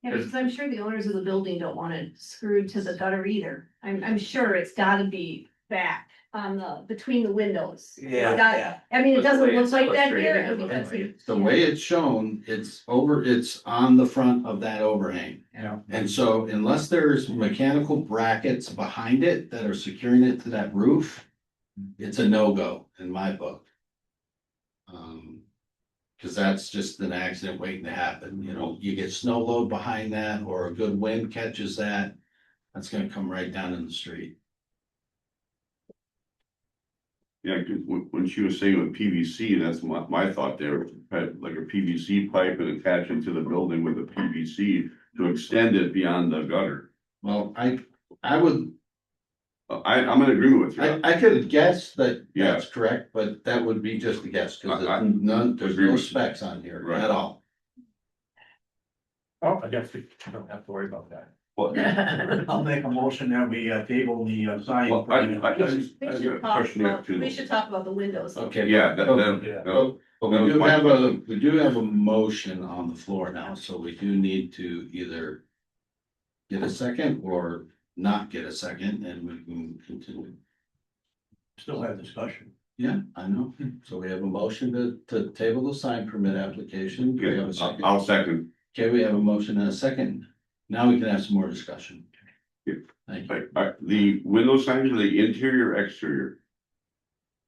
Yeah, because I'm sure the owners of the building don't want it screwed to the gutter either. I'm sure it's gotta be back on the, between the windows. It's got- I mean, it doesn't look like that here. I mean, that's- The way it's shown, it's on the front of that overhang. Yeah. And so unless there's mechanical brackets behind it that are securing it to that roof, it's a no-go in my book. Cause that's just an accident waiting to happen, you know, you get snow load behind that or a good wind catches that, that's gonna come right down in the street. Yeah, 'cause when she was saying with PVC, that's my thought there, had like a PVC pipe and attach it to the building with a PVC to extend it beyond the gutter. Well, I would, I'm in agreement with you. I could guess that Yeah. that's correct, but that would be just a guess, cause I there's agree no with you. specs on here Right. at all. Oh, I guess we don't have to worry about that. Well, I'll make a motion that we table the sign. well, I got We a should talk question there about, too. we should talk about the windows. Okay. Yeah, but- But that we was do my- have a motion on the floor now, so we do need to either get a second or not get a second, and we can continue. Still have discussion. Yeah, I know. So we have a motion to table the sign permit application. Do we have a second? I'll second. Okay, we have a motion and a second. Now we can have some more discussion. Yeah. Thank you. The window signs, are they interior or exterior?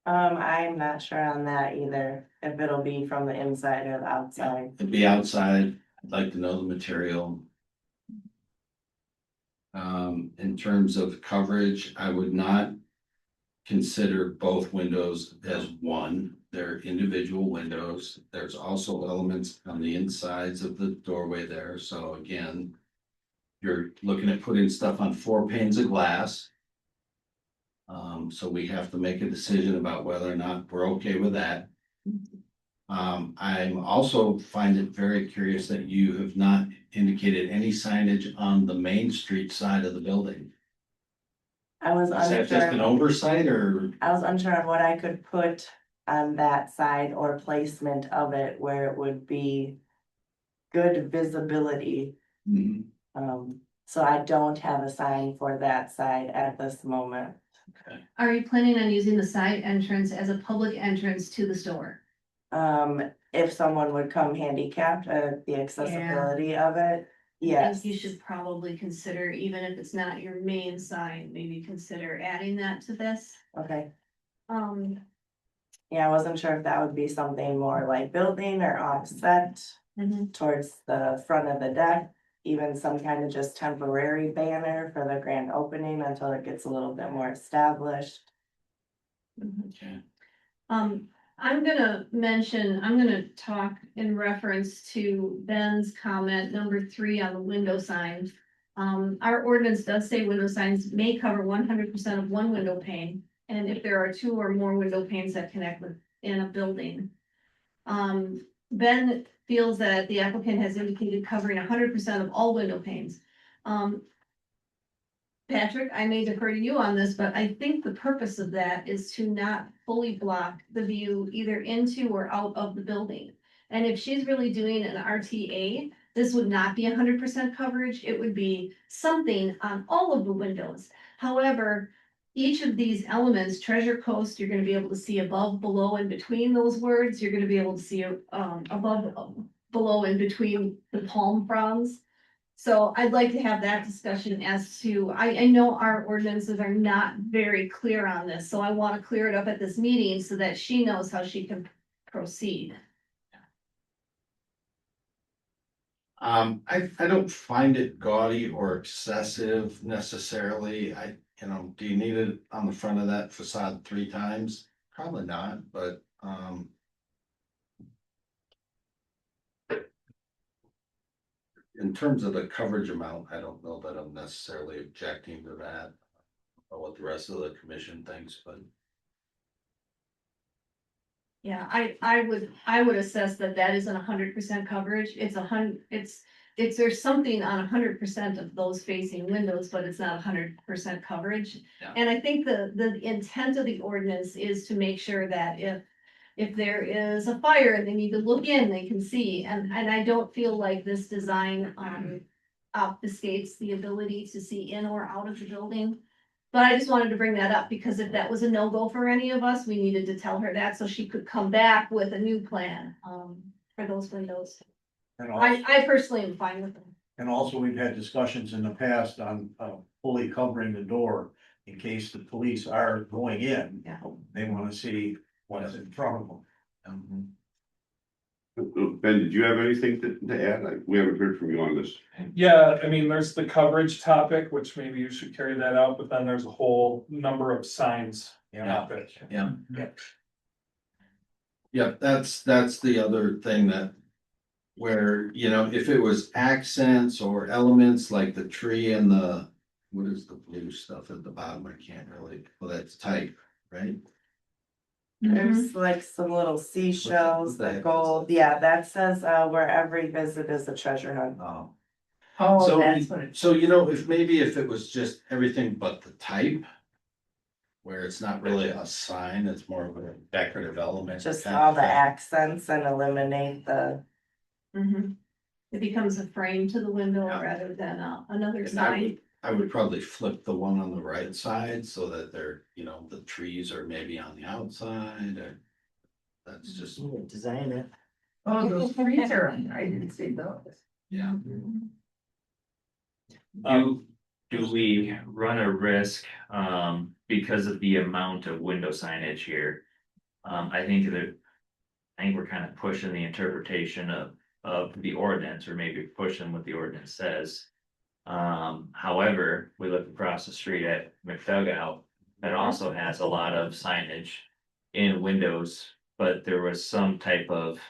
I'm not sure on that either, if it'll be from the inside or the outside. It'd be outside. I'd like to know the material. In terms of coverage, I would not consider both windows as one. They're individual windows. There's also elements on the insides of the doorway there. So again, you're looking at putting stuff on 4 panes of glass. So we have to make a decision about whether or not we're okay with that. I'm also find it very curious that you have not indicated any signage on the Main Street side of the building. I was Is that just an unsure, oversight or? I was unsure of what I could put on that side or placement of it where it would be good visibility. Mhm. So I don't have a sign for that side at this moment. Are you planning on using the side entrance as a public entrance to the store? If someone would come handicapped, the accessibility of it, I yes. think you should probably consider, even if it's not your main sign, maybe consider adding that to this. Okay, Yeah. I wasn't sure if that would be something more like building or offset towards the front of the deck. Even some kind of just temporary banner for the grand opening until it gets a little bit more established. Okay. I'm gonna talk in reference to Ben's comment, number 3 on the window signs. Our ordinance does say window signs may cover 100% of one window pane, and if there are 2 or more window panes that connect within a building. Ben feels that the applicant has indicated covering 100% of all window panes. Patrick, I may defer to you on this, but I think the purpose of that is to not fully block the view either into or out of the building. And if she's really doing an RTA, this would not be 100% coverage. It would be something on all of the windows. However, each of these elements, Treasure Coast, you're gonna be able to see above, below, and between those words. You're gonna be able to see above, below, and between the palm fronds. So I'd like to have that discussion as to, I know our ordinances are not very clear on this, so I want to clear it up at this meeting so that she knows how she can proceed. I don't find it gaudy or excessive necessarily. Do you need it on the front of that facade 3 times? Probably not, but, in terms of the coverage amount, I don't know that I'm necessarily objecting to that. Or what the rest of the commission thinks, but Yeah, I would assess that isn't 100% coverage. It's it's, there's something on 100% of those facing windows, but it's not 100% coverage. Yeah. And I think the intent of the ordinance is to make sure that if there is a fire and they need to look in, they can see, and I don't feel like this design, obfuscates the ability to see in or out of the building. But I just wanted to bring that up, because if that was a no-go for any of us, we needed to tell her that, so she could come back with a new plan, for those windows. And also, I personally am fine with them. and also we've had discussions in the past on, fully covering the door in case the police are going in. Yeah. They wanna see what's in front of them. Ben, did you have anything to add? We haven't heard from you on this. Yeah, I mean, there's the coverage topic, which maybe you should carry that out, but then there's a whole number of signs topic. Yeah. Yep, that's the other thing that. Where, you know, if it was accents or elements like the tree and what is the blue stuff at the bottom? I can't really, well, that's type, right? There's like some little seashells, What the the heck gold, yeah, that says, where every visit is a treasure hunt. Oh. Oh, So, that's what it. so you know, if it was just everything but the type. Where it's not really a sign, it's more of a decorative element. Just kind all of the thing. accents and eliminate the. It becomes a frame to the window Yeah. rather than another And sign. I would probably flip the one on the right side so that they're, you know, the trees are maybe on the outside or. That's just, Design it. Oh, those trees are, I didn't see those. yeah. Do we run a risk, because of the amount of window signage here? I think we're kind of pushing the interpretation of the ordinance, or maybe pushing what the ordinance says. However, we look across the street at McDougall, that also has a lot of signage in windows, but there was some type of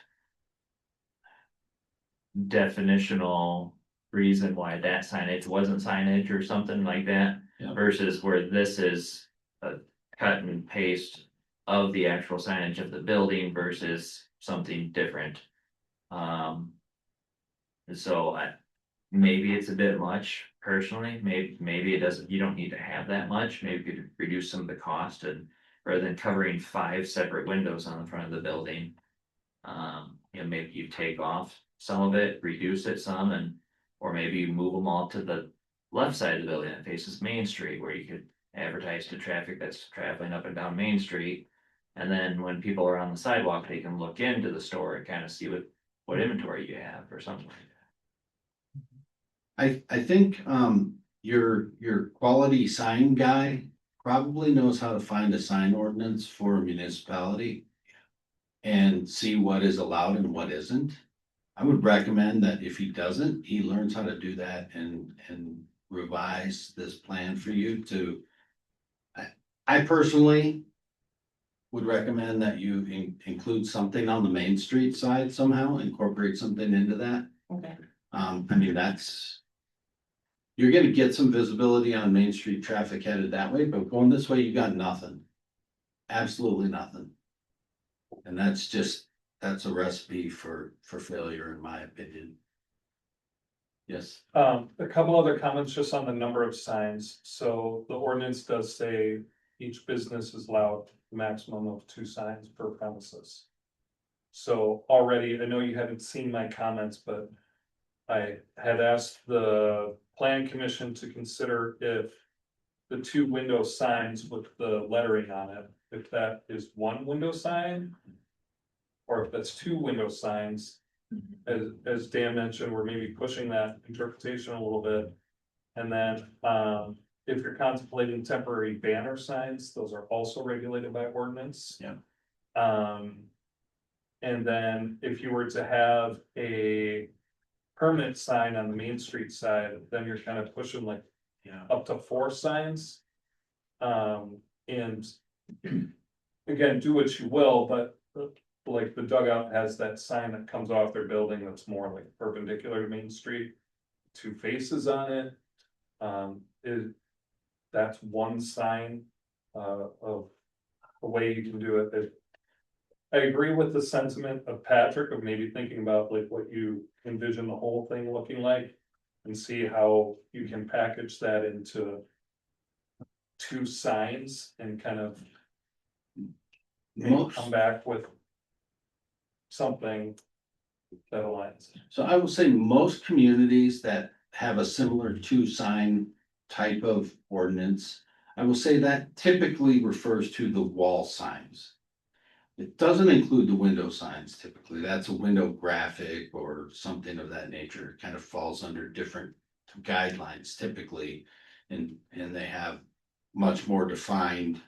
definitional reason why that signage wasn't signage or something like that. Yeah. Versus where this is a cut and paste of the actual signage of the building versus something different. And so maybe it's a bit much personally, maybe it doesn't, you don't need to have that much, maybe you could reduce some of the cost, and rather than covering 5 separate windows on the front of the building. You know, maybe you take off some of it, reduce it some, or maybe you move them all to the left side of the building that faces Main Street, where you could advertise to traffic that's traveling up and down Main Street. And then when people are on the sidewalk, they can look into the store and kind of see what inventory you have or something like that. I think, your quality sign guy probably knows how to find a sign ordinance for a municipality. And see what is allowed and what isn't. I would recommend that if he doesn't, he learns how to do that and revise this plan for you to. I personally. Would recommend that you include something on the Main Street side somehow, incorporate something into that. Okay. I mean, that's. You're gonna get some visibility on Main Street traffic headed that way, but going this way, you got nothing. Absolutely nothing. And that's a recipe for failure, in my opinion. Yes. A couple other comments just on the number of signs. So the ordinance does say each business is allowed a maximum of 2 signs per premises. So already, I know you haven't seen my comments, but I had asked the plan commission to consider if the 2 window signs with the lettering on it, if that is 1 window sign, or if that's 2 window signs. As Dan mentioned, we're maybe pushing that interpretation a little bit. And then, if you're contemplating temporary banner signs, those are also regulated by ordinance. Yeah. And then if you were to have a permanent sign on the Main Street side, then you're kind of pushing like up to 4 signs. And again, do what you will, but like the dugout has that sign that comes off their building that's more like perpendicular to Main Street, 2 faces on it. That's 1 sign of a way you can do it. I agree with the sentiment of Patrick of maybe thinking about like what you envision the whole thing looking like. And see how you can package that into 2 signs and kind of maybe come back with something that aligns. So I will say most communities that have a similar 2-sign type of ordinance, I will say that typically refers to the wall signs. It doesn't include the window signs typically. That's a window graphic or something of that nature. It kind of falls under different guidelines typically. And they have much more defined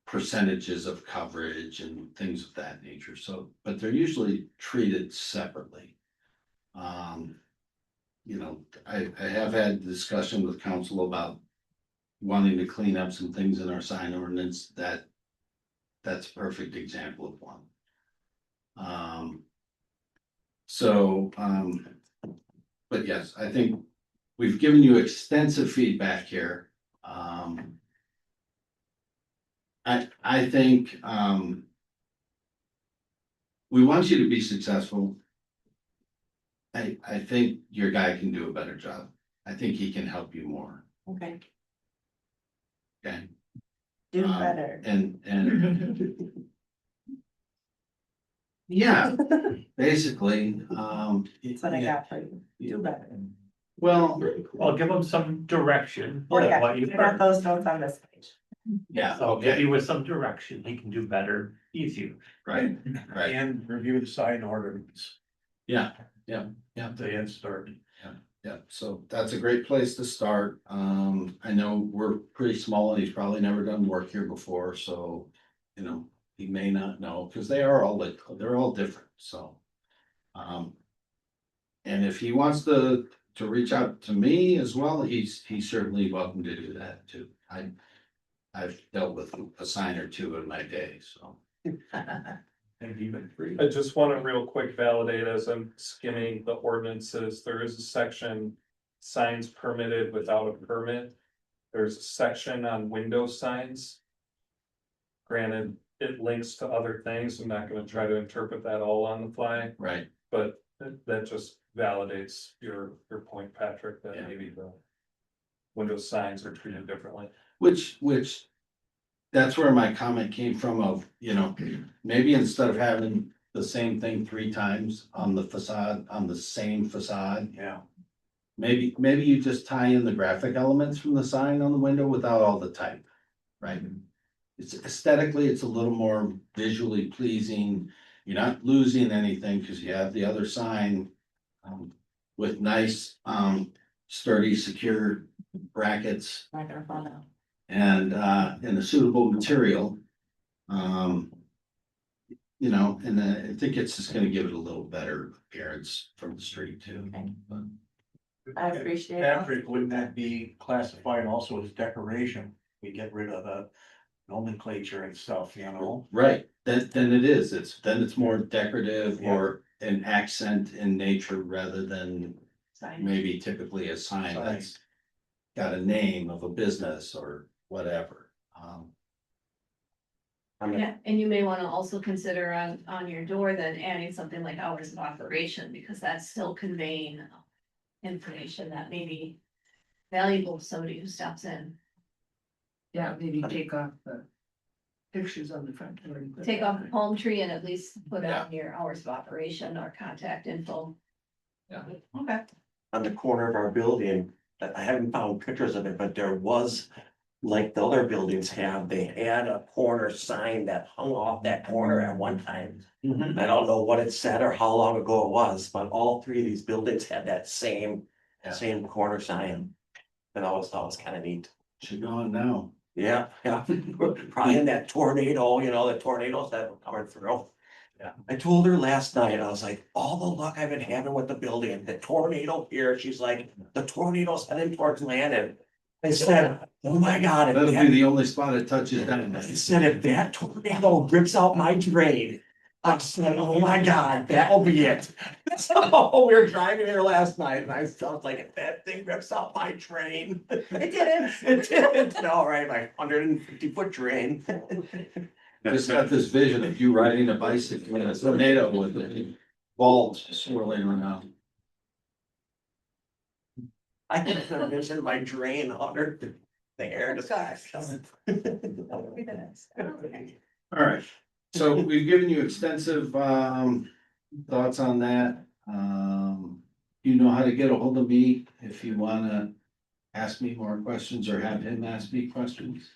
percentages of coverage and things of that nature. So, but they're usually treated separately. You know, I have had discussion with council about wanting to clean up some things in our sign ordinance that's a perfect example of one. But yes, I think we've given you extensive feedback here. I think we want you to be successful. I think your guy can do a better job. I think he can help you more. Okay, Okay. do better. And yeah, basically, That's what I got for you, do better. well, Well, give them some direction. Oh, to yeah, what you I got those notes on this page. yeah, So give okay, you with some direction, he can do better, easier. right, right, And review the sign ordinance. yeah. To get started. Yeah, so that's a great place to start. I know we're pretty small and he's probably never done work here before, so, you know, he may not know, because they're all different, so. And if he wants to reach out to me as well, he's certainly welcome to do that too. I've dealt with a sign or two in my day, so. And even free. I just want to real quick validate as I'm skimming the ordinances, there is a section, signs permitted without a permit. There's a section on window signs. Granted, it links to other things. I'm not going to try to interpret that all on the fly, Right, but that just validates your point, Patrick, that Yeah. maybe the window signs are treated differently. which that's where my comment came from of, you know, maybe instead of having the same thing 3 times on the facade, on the same facade, Yeah. maybe you just tie in the graphic elements from the sign on the window without all the type, right? It's aesthetically, it's a little more visually pleasing. You're not losing anything because you have the other sign with nice, sturdy, secure brackets. Not gonna fall out. And in a suitable material. You know, and I think it's just gonna give it a little better appearance from the street too. Okay. But I appreciate it. Patrick, wouldn't that be classified also as decoration? We get rid of the nomenclature and stuff, you know? right, then it is, it's more decorative or an accent in nature rather than Sign. maybe typically a sign Sign. that's got a name of a business or whatever. Yeah, and you may wanna also consider on your door then adding something like hours of operation, because that's still conveying information that may be valuable to somebody who stops in. Yeah, maybe take off the pictures on the front door. and put Take that off on. the palm tree and at least put Yeah. on your hours of operation or contact info. Yeah. Okay. On the corner of our building, I haven't found pictures of it, but there was, like the other buildings have, they had a corner sign that hung off that corner at one time. I don't know what it said or how long ago it was, but all 3 of these buildings had that same corner sign. And I always thought it was kind of neat. Should go on now. Yeah, probably in that tornado, you know, the tornadoes that were coming through. Yeah. I told her last night, I was like, all the luck I've been having with the building, the tornado here, she's like, the tornado's heading towards Landon. I said, oh my God. if That'll that- be the only spot it touches down. I said, if that tornado rips out my drain, I said, oh my God, that'll be it. So we were driving here last night and I was like, if that thing rips out my drain. It didn't. It didn't, no, right, my 150-foot drain. Just got this vision of you riding a bicycle in a tornado with the vault swirling around. I can envision my drain under the air. All right, so we've given you extensive thoughts on that. You know how to get a hold of me if you wanna ask me more questions or have him ask me questions.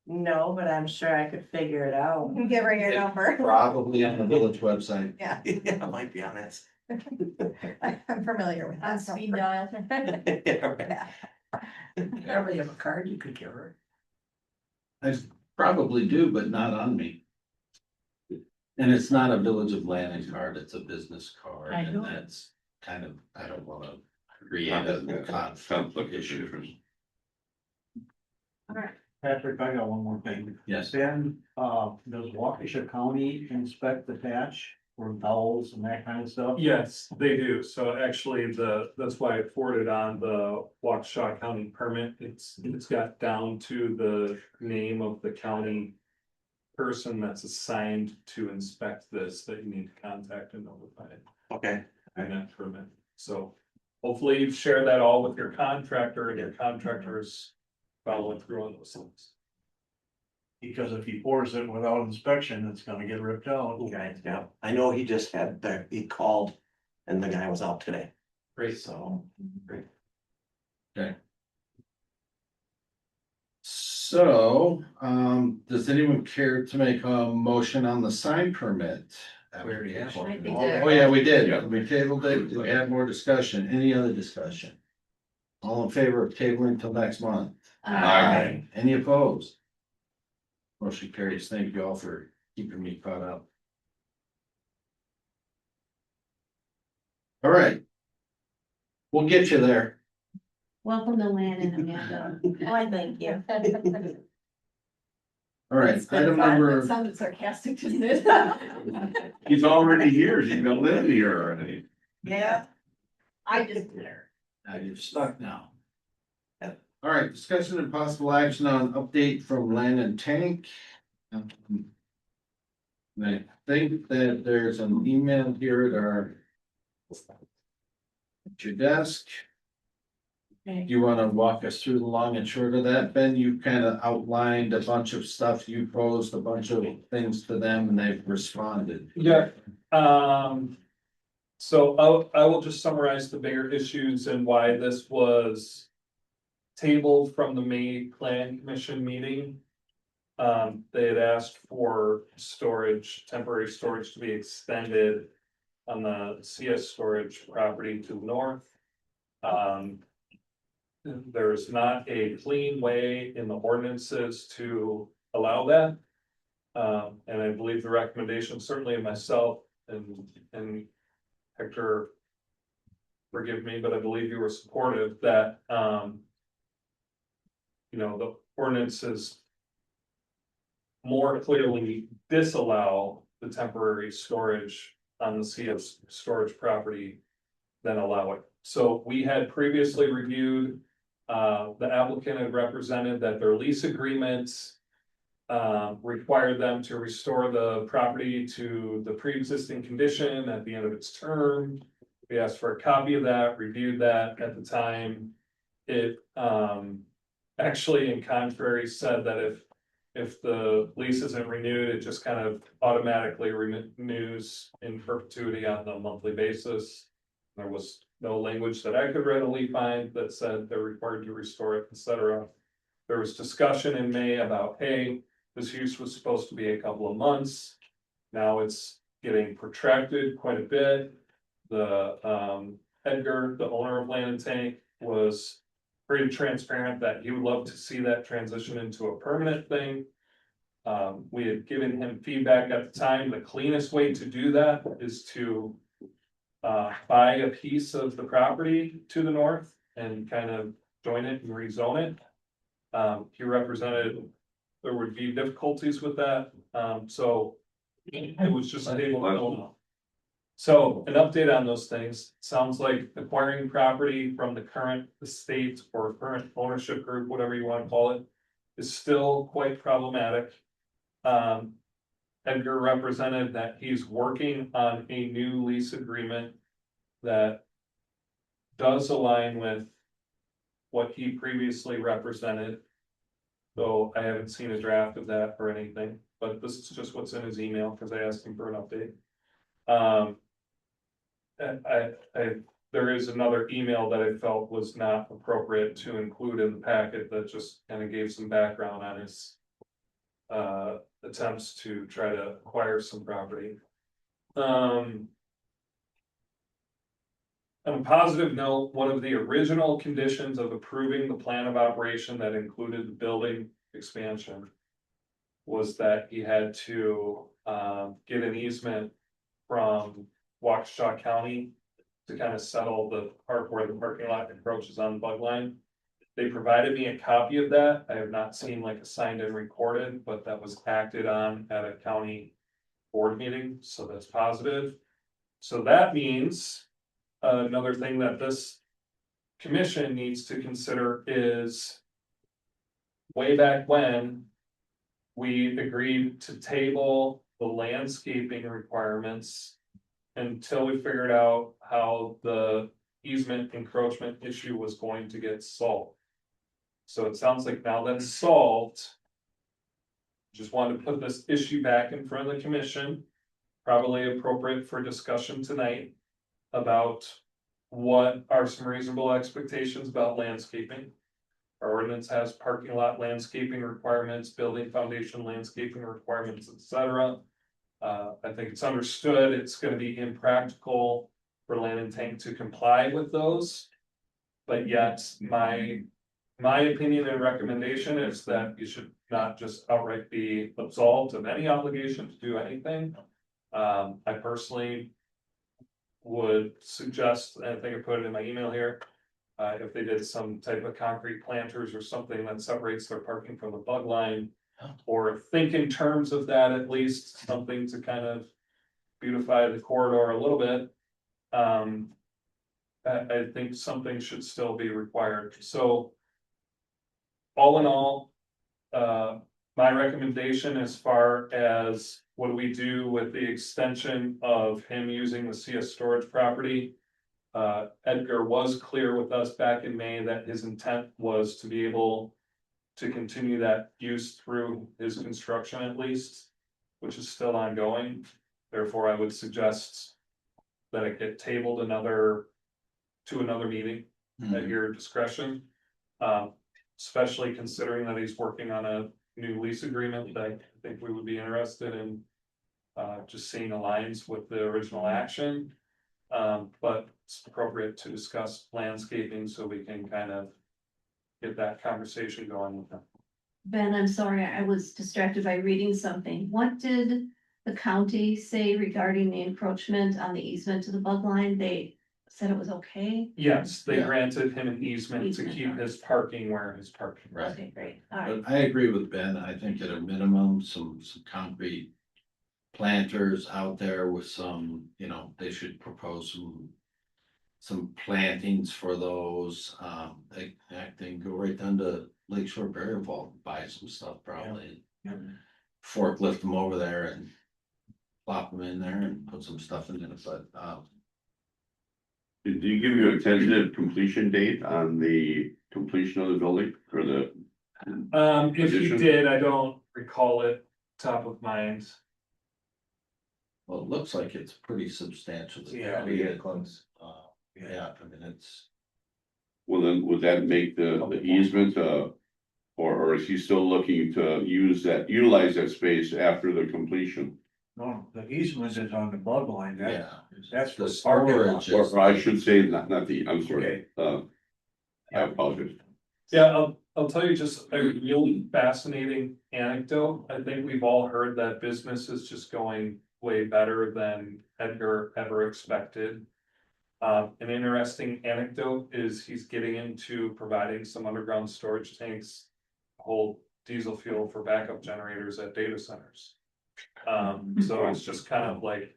No, but I'm sure I could figure it out. Give her your number. Probably on the village website. Yeah, Yeah, it might be on it. I'm familiar with that. Speed dial. Yeah, right. You already have a card you could give her. I probably do, but not on me. And it's not a Village of Lanning card, it's a business card, I and know. that's kind of, I don't wanna create a conflict issue. Patrick, I got one more thing. Yes, Then, does Waukesha County inspect the patch for vowels and that kind of stuff? Yes, they do. So actually that's why I forwarded on the Waukesha County permit. It's got down to the name of the county person that's assigned to inspect this that you need to contact and notify Okay, and that permit. So hopefully you've shared that all with your contractor and your contractors following through on those things. Because if he pours it without inspection, it's gonna get ripped out. okay, yeah, I know he just had he called and the guy was out today, Great. so. Great. so, does anyone care to make a motion on the sign permit? We already have one. I think Oh, yeah, we did, we tabled it, we had more discussion, any other discussion? All in favor of tabling till next month? Aye. Any opposed? Motion carries, thank you all for keeping me caught up. All right. We'll get you there. Welcome to land and Amanda. Why, thank you. All right, It's been item fun. number, That sounded sarcastic, didn't it? He's already here, he's gonna live here already. Yeah. I just did her. now you're stuck now. All right, discussion and possible action on update from Land and Tank. I think that there's an email here at your desk. You wanna walk us through the long and short of that? Ben, you kind of outlined a bunch of stuff. You posed a bunch of things to them and they've responded. Yeah, so I will just summarize the bigger issues and why this was tabled from the May Plan Commission meeting. They had asked for storage, temporary storage to be extended on the CS storage property to the north. There's not a clean way in the ordinances to allow that. And I believe the recommendation, certainly of myself and Hector, forgive me, but I believe you were supportive that, the ordinances more clearly disallow the temporary storage on the CS storage property than allow it. So we had previously reviewed, the applicant had represented that their lease agreements required them to restore the property to the pre-existing condition at the end of its term. We asked for a copy of that, reviewed that at the time. It actually, in contrary, said that if the lease isn't renewed, it just kind of automatically renews in perpetuity on a monthly basis. There was no language that I could readily find that said they're required to restore it, etc. There was discussion in May about, hey, this use was supposed to be a couple of months. Now it's getting protracted quite a bit. The Edgar, the owner of Land and Tank, was pretty transparent that he would love to see that transition into a permanent thing. We had given him feedback at the time. The cleanest way to do that is to buy a piece of the property to the north and kind of join it and rezone it. He represented there would be difficulties with that, so it was just able. So an update on those things, sounds like acquiring property from the current estate or current ownership group, whatever you want to call it, is still quite problematic. Edgar represented that he's working on a new lease agreement that does align with what he previously represented. So I haven't seen a draft of that or anything, but this is just what's in his email because I asked him for an update. There is another email that I felt was not appropriate to include in the packet that just kind of gave some background on his attempts to try to acquire some property. On a positive note, one of the original conditions of approving the plan of operation that included the building expansion was that he had to get an easement from Waukesha County to kind of settle the part where the parking lot encroaches on the bug line. They provided me a copy of that. I have not seen like a signed and recorded, but that was acted on at a county board meeting, so that's positive. So that means another thing that this commission needs to consider is way back when we agreed to table the landscaping requirements until we figured out how the easement encroachment issue was going to get solved. So it sounds like now that's solved. Just wanted to put this issue back in front of the commission, probably appropriate for discussion tonight about what are some reasonable expectations about landscaping. Our ordinance has parking lot landscaping requirements, building foundation landscaping requirements, etc. I think it's understood it's going to be impractical for Land and Tank to comply with those. But yet my opinion and recommendation is that you should not just outright be absolved of any obligation to do anything. I personally would suggest, and I think I put it in my email here, if they did some type of concrete planters or something that separates their parking from the bug line, or think in terms of that, at least something to kind of beautify the corridor a little bit. I think something should still be required. So all in all, my recommendation as far as what do we do with the extension of him using the CS storage property? Edgar was clear with us back in May that his intent was to be able to continue that use through his construction at least, which is still ongoing. Therefore, I would suggest that it get tabled to another meeting at your discretion. Especially considering that he's working on a new lease agreement that I think we would be interested in just seeing aligns with the original action. But it's appropriate to discuss landscaping so we can kind of get that conversation going with them. Ben, I'm sorry, I was distracted by reading something. What did the county say regarding the encroachment on the easement to the bug line? They said it was okay? Yes, they granted him an easement to keep his parking where his parking. Right. Okay, great, all right. But I agree with Ben. I think at a minimum, some concrete planters out there with some, they should propose some plantings for those. I think go right down to Lakeshore Burial Vault, buy some stuff probably. Forklift them over there and plop them in there and put some stuff in it, but Did you give you a tentative completion date on the completion of the building or the? If you did, I don't recall it top of mind. well, it looks like it's pretty substantial. Close. Yeah, I mean, it's. Well, then would that make the easement, or is he still looking to utilize that space after the completion? No, the easement is on the bug line, that's The the parking lot. storage. Or I should say, not the, I'm sorry, Okay. I apologize. Yeah, I'll tell you just a really fascinating anecdote. I think we've all heard that business is just going way better than Edgar ever expected. An interesting anecdote is he's getting into providing some underground storage tanks, hold diesel fuel for backup generators at data centers. So it's just kind of like,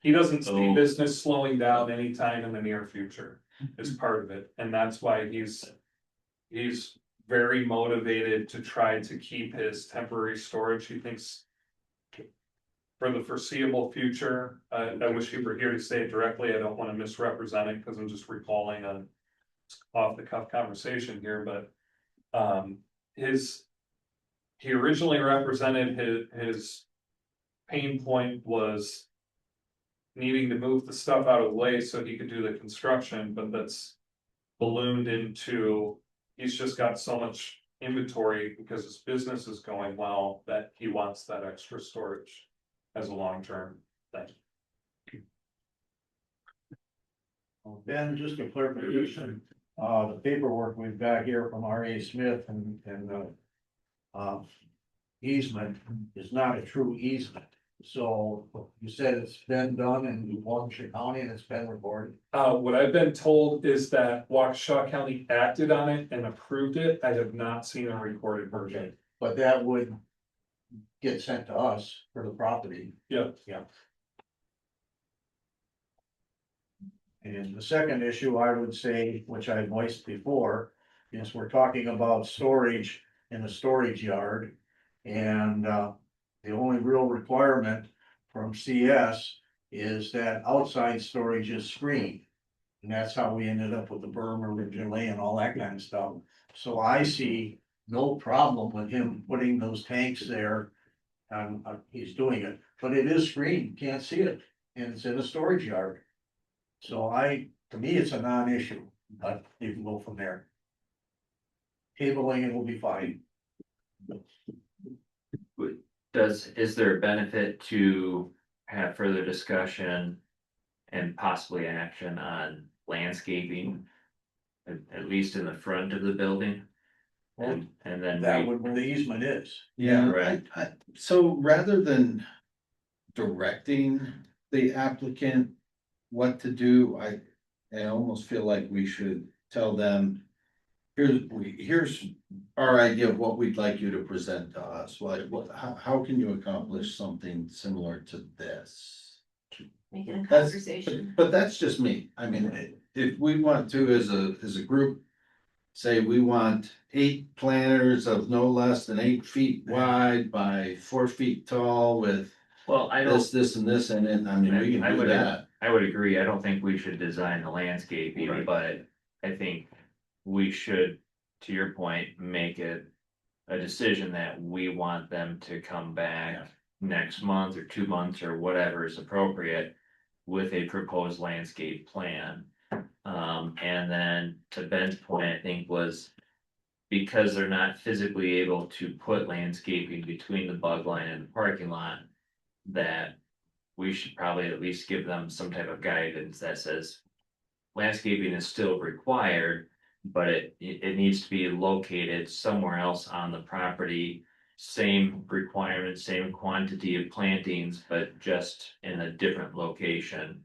he doesn't see business slowing down anytime in the near future is part of it. And that's why he's very motivated to try to keep his temporary storage. He thinks for the foreseeable future, I wish he were here to say it directly. I don't want to misrepresent it because I'm just recalling a off the cuff conversation here, but he originally represented his pain point was needing to move the stuff out of the way so he could do the construction, but that's ballooned into, he's just got so much inventory because his business is going well that he wants that extra storage as a long-term thing. Ben, just a clarification, the paperwork we've got here from R.A. Smith and easement is not a true easement. So you said it's been done in Waukesha County and it's been recorded. What I've been told is that Waukesha County acted on it and approved it. I have not seen a recorded version. But that would get sent to us for the property. Yeah. Yeah. And the second issue I would say, which I voiced before, is we're talking about storage in a storage yard. And the only real requirement from CS is that outside storage is screened. And that's how we ended up with the berm originally and all that kind of stuff. So I see no problem with him putting those tanks there. He's doing it, but it is screened, you can't see it, and it's in a storage yard. So to me, it's a non-issue, but you can go from there. Cabling, it will be fine. Is there a benefit to have further discussion and possibly action on landscaping? At least in the front of the building? And then That would where the easement is. Yeah, Right. So rather than directing the applicant what to do, I almost feel like we should tell them, here's our idea of what we'd like you to present to us. How can you accomplish something similar to this? Make it a That's- conversation. But that's just me. I mean, if we want to, as a group, say we want 8 planters of no less than 8 feet wide by 4 feet tall with Well, I don't, this and this, and then, I mean, we can do that. I would agree. I don't think we should design the landscaping, Right. but I think we should, to your point, make it a decision that we want them to come back next month or 2 months or whatever is appropriate with a proposed landscape plan. And then to Ben's point, I think was because they're not physically able to put landscaping between the bug line and the parking lot, that we should probably at least give them some type of guidance that says landscaping is still required, but it needs to be located somewhere else on the property. Same requirements, same quantity of plantings, but just in a different location.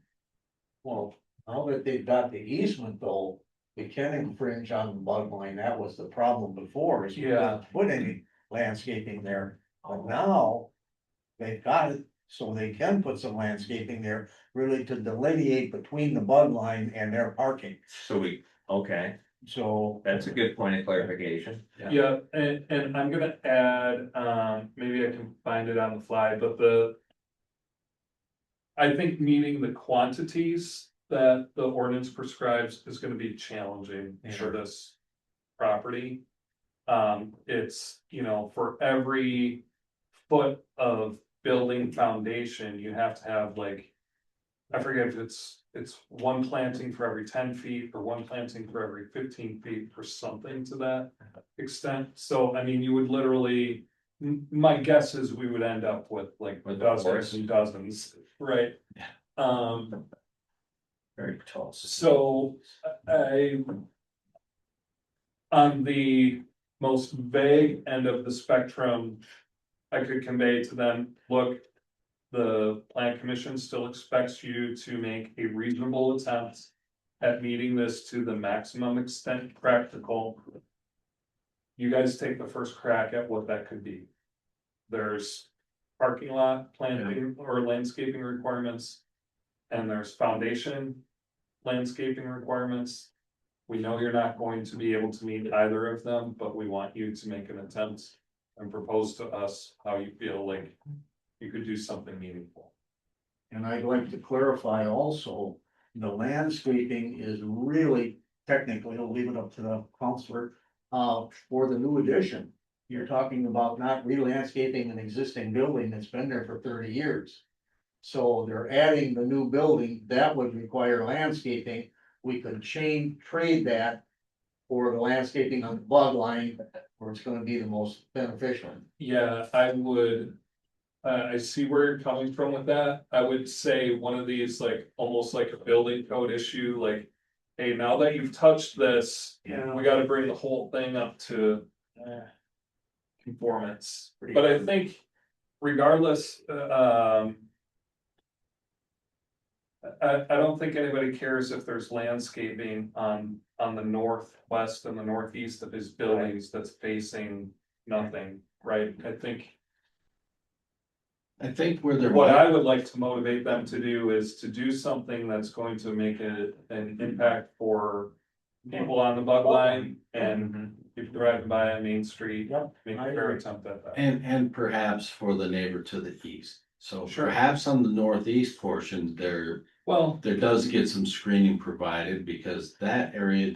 Well, now that they've got the easement though, they can infringe on the bug line. That was the problem before, is we couldn't put any landscaping there. But now they've got it, so they can put some landscaping there, really to delineate between the bug line and their parking. So okay, So that's a good point of clarification. Yeah, and I'm gonna add, maybe I can find it on the fly, but I think meeting the quantities that the ordinance prescribes is gonna be challenging for this property. It's, for every foot of building foundation, you have to have like, I forget if it's 1 planting for every 10 feet or 1 planting for every 15 feet or something to that extent. So, I mean, you would literally, my guess is we would end up with like dozens and dozens, right? Very tall. So on the most vague end of the spectrum, I could convey to them, look, the plan commission still expects you to make a reasonable attempt at meeting this to the maximum extent practical. You guys take the first crack at what that could be. There's parking lot planting or landscaping requirements, and there's foundation landscaping requirements, We know you're not going to be able to meet either of them, but we want you to make an attempt and propose to us how you feel like you could do something meaningful. And I'd like to clarify also, the landscaping is really technically, I'll leave it up to the counselor, for the new addition. You're talking about not re-landscaping an existing building that's been there for 30 years. So they're adding the new building, that would require landscaping. We could trade that for the landscaping on the bug line, where it's gonna be the most beneficial. Yeah, I would. I see where you're coming from with that. I would say one of these, like, almost like a building code issue, like. Hey, now that you've touched this, we gotta bring the whole thing up to. Conformance, but I think regardless, I don't think anybody cares if there's landscaping on the northwest and the northeast of his buildings that's facing nothing, right? I think where they're. what I would like to motivate them to do is to do something that's going to make an impact for people on the bug line and people driving by on Main Street. Make a fair attempt at that. And perhaps for the neighbor to the east. So perhaps on the northeast portion, there does get some screening provided because that area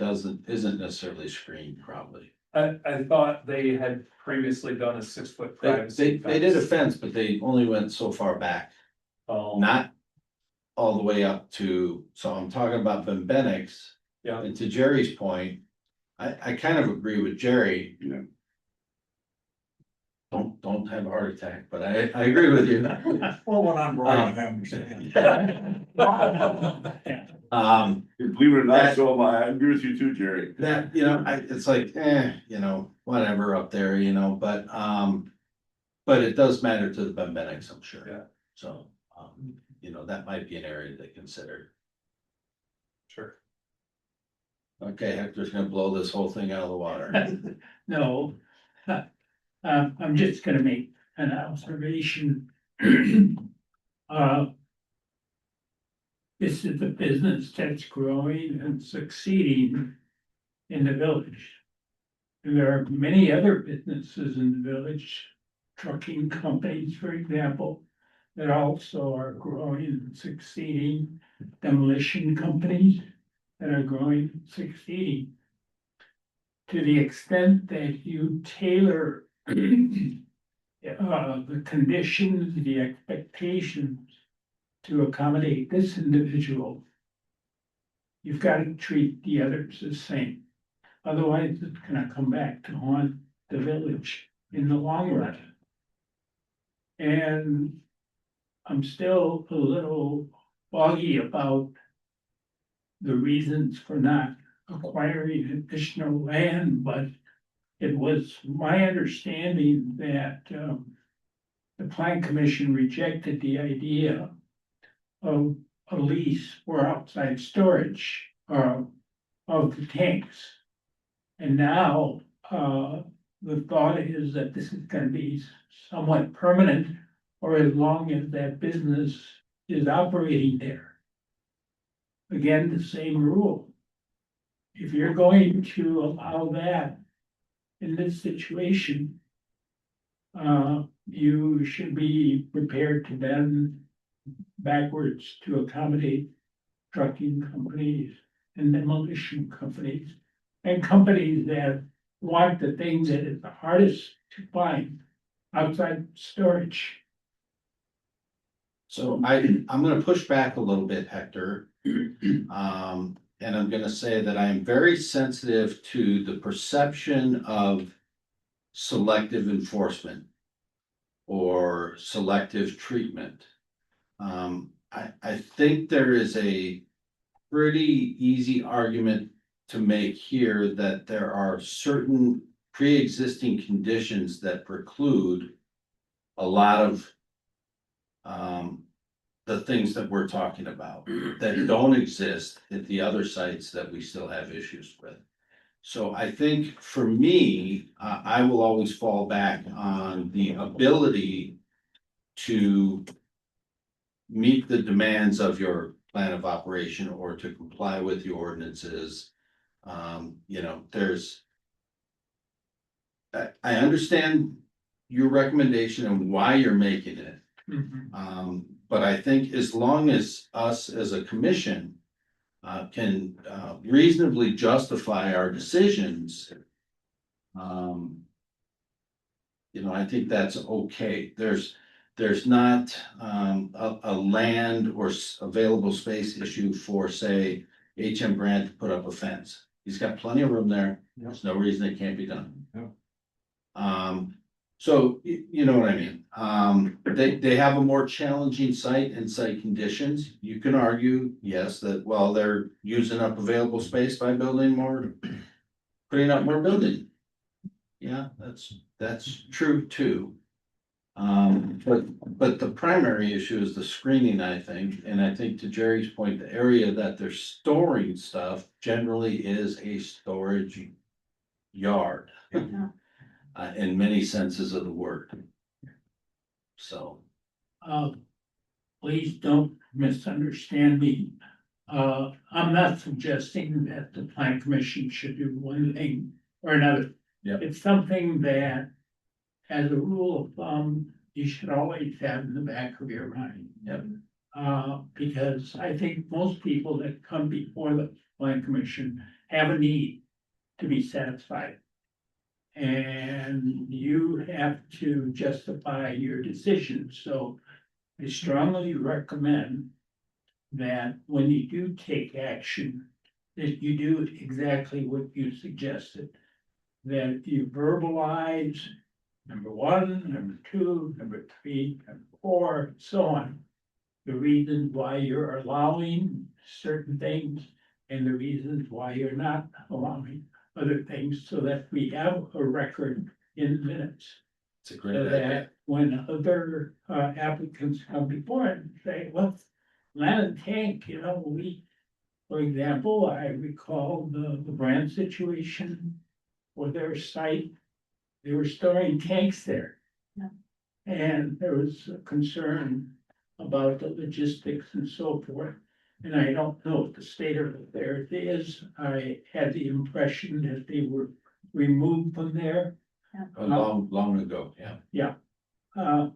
isn't necessarily screened probably. I thought they had previously done a 6-foot privacy They did a fence, but they only went so far back, not all the way up to, so I'm talking about Benbenix. Yeah. And to Jerry's point, I kind of agree with Jerry, you know. Don't have a heart attack, but I agree with you. Well, when I'm wrong, I understand. Believe it or not, so am I agree with you too, Jerry. That, you know, it's like, whatever up there, but it does matter to the Benbenix, I'm sure. Yeah. So, that might be an area to consider. Sure. Okay, Hector's gonna blow this whole thing out of the water. No, I'm just gonna make an observation. This is a business that's growing and succeeding in the village. And there are many other businesses in the village, trucking companies, for example, that also are growing and succeeding, demolition companies that are growing and succeeding. To the extent that you tailor the conditions, the expectations to accommodate this individual, you've got to treat the others the same. Otherwise, it's gonna come back to haunt the village in the long run. And I'm still a little foggy about the reasons for not acquiring additional land, but it was my understanding that the Plan Commission rejected the idea of a lease for outside storage of the tanks. And now the thought is that this is gonna be somewhat permanent, or as long as that business is operating there. Again, the same rule. If you're going to allow that in this situation, you should be prepared to bend backwards to accommodate trucking companies and demolition companies and companies that want the thing that is the hardest to find, outside storage. So I'm gonna push back a little bit, Hector. And I'm gonna say that I am very sensitive to the perception of selective enforcement or selective treatment. I think there is a pretty easy argument to make here that there are certain pre-existing conditions that preclude a lot of the things that we're talking about that don't exist at the other sites that we still have issues with. So I think for me, I will always fall back on the ability to meet the demands of your plan of operation or to comply with the ordinances You know, I understand your recommendation and why you're making it. But I think as long as us as a commission can reasonably justify our decisions, you know, I think that's okay. There's not a land or available space issue for, say, HM Grant to put up a fence. He's got plenty of room there. There's no reason it can't be done. So you know what I mean? They have a more challenging site and site conditions. You can argue, yes, that, well, they're using up available space by building more, putting up more building. Yeah, that's true too. But the primary issue is the screening, I think, and I think to Jerry's point, the area that they're storing stuff generally is a storage yard. In many senses of the word. So. Please don't misunderstand me. I'm not suggesting that the plan commission should do one thing or another. Yep. It's something that, as a rule of thumb, you should always have in the back of your mind. Yep. Because I think most people that come before the plan commission have a need to be satisfied. And you have to justify your decision, so I strongly recommend that when you do take action, that you do exactly what you suggested. That you verbalize number 1, number 2, number 3, number 4, so on. The reasons why you're allowing certain things and the reasons why you're not allowing other things, so that we have a record in minutes. It's a great So idea. that when other applicants come before it and say, well, land and tank, you know, for example, I recall the brand situation for their site. They were storing tanks there. Yeah. And there was a concern about the logistics and so forth. And I don't know what the state of affairs is. I had the impression that they were removed from there. Long ago, yeah. Yeah.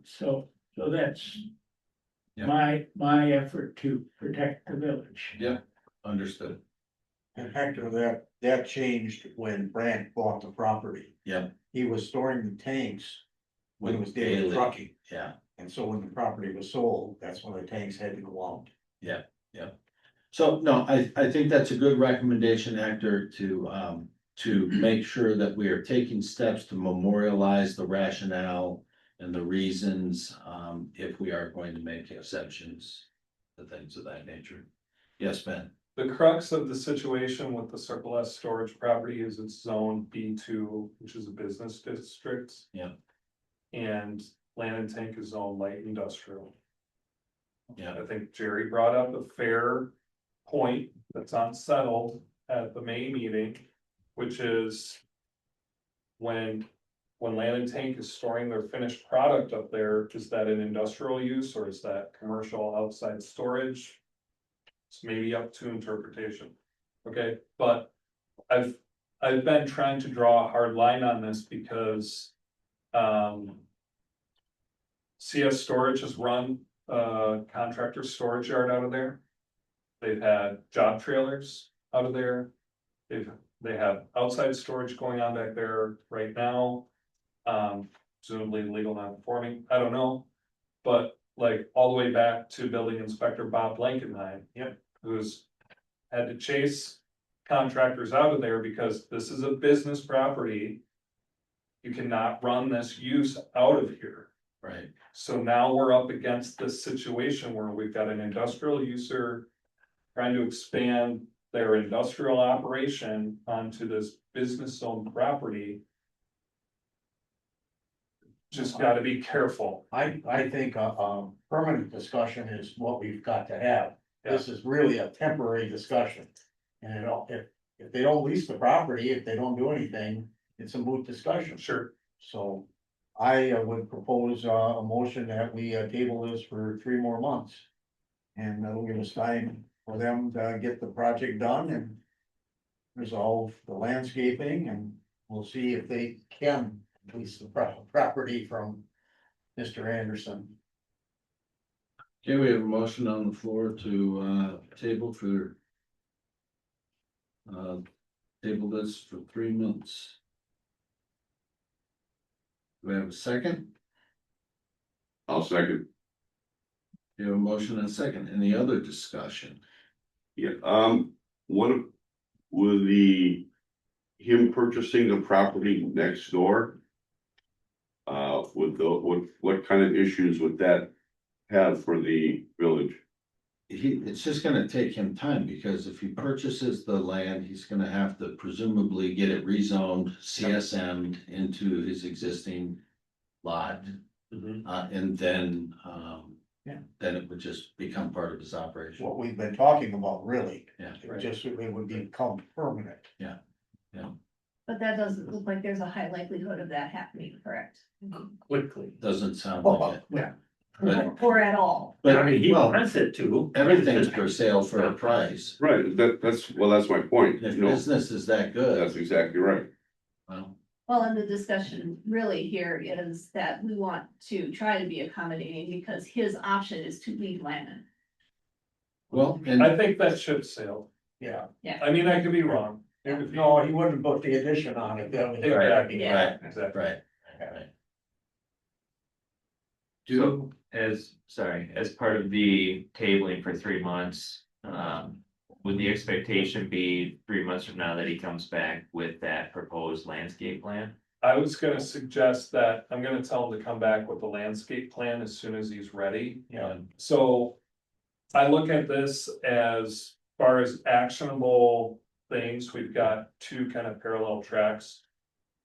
So that's Yeah. my effort to protect the village. Yeah, understood. And Hector, that changed when Brandt bought the property. Yeah. He was storing the tanks when it was daily trucking. Yeah, And so when the property was sold, that's when the tanks had to go out. yeah. So, no, I think that's a good recommendation, Hector, to make sure that we are taking steps to memorialize the rationale and the reasons, if we are going to make exceptions to things of that nature. Yes, Ben? The crux of the situation with the Circle S storage property is it's zone B2, which is a business district. Yeah. And Land and Tank is zone light industrial. Yeah. I think Jerry brought up a fair point that's unsettled at the May meeting, which is when Land and Tank is storing their finished product up there, is that an industrial use or is that commercial outside storage? It's maybe up to interpretation. Okay, but I've been trying to draw a hard line on this because CS Storage has run contractor storage yard out of there. They've had job trailers out of there. They have outside storage going on back there right now. Presumably legal non-conforming, I don't know. But like all the way back to building inspector Bob Blankenheim. Yep. Who's had to chase contractors out of there because this is a business property. You cannot run this use out of here. Right. So now we're up against this situation where we've got an industrial user trying to expand their industrial operation onto this business zone property. Just gotta be careful. I think a permanent discussion is what we've got to have. This is really a temporary discussion. And if they don't lease the property, if they don't do anything, it's a moot discussion. Sure. So I would propose a motion that we table this for 3 more months. And that'll give us time for them to get the project done and resolve the landscaping and we'll see if they can lease the property from Mr. Anderson. Okay, we have a motion on the floor to table for. Table this for 3 months. Do we have a second? I'll second. You have a motion and a second. Any other discussion? Yeah, what would him purchasing the property next door? What kind of issues would that have for the village? It's just gonna take him time, because if he purchases the land, he's gonna have to presumably get it rezoned, CSM'd into his existing lot. And then, Yeah. then it would just become part of his operation. What we've been talking about, really. Yeah. It just, it would become permanent. But that doesn't look like there's a high likelihood of that happening, correct? Quickly. Doesn't sound like it. Yeah. But, Or at all. but, I mean, he well, wants it to. everything's for sale for a price. Right, that's my point, If you know, business is that good, that's exactly right. well, Well, and the discussion really here is that we want to try to be accommodating because his option is to leave land. well, and I think that ship sailed. Yeah. I mean, I could be wrong. No, he wouldn't put the addition on it. That was. Exactly. Yeah. Exactly. right, right. So as part of the tabling for 3 months, would the expectation be 3 months from now that he comes back with that proposed landscape plan? I was gonna suggest that, I'm gonna tell him to come back with the landscape plan as soon as he's ready. Yeah. So I look at this as far as actionable things, we've got two kind of parallel tracks.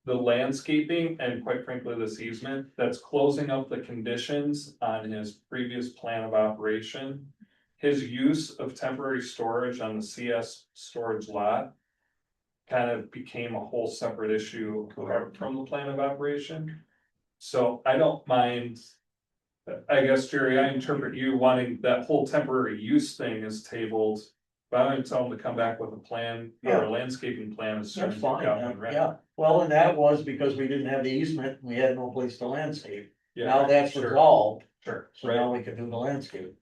The landscaping and quite frankly, this easement, that's closing up the conditions on his previous plan of operation. His use of temporary storage on the CS storage lot kind of became a whole separate issue apart from the plan of operation. So I don't mind. I guess, Jerry, I interpret you wanting that whole temporary use thing is tabled. But I'm gonna tell him to come back with a plan or Yeah. a landscaping plan as soon as That's he's fine, got one ready. yeah. Well, and that was because we didn't have the easement, we had no place to landscape. Yeah, Now that's sure, resolved, Sure, so now we can do the landscape.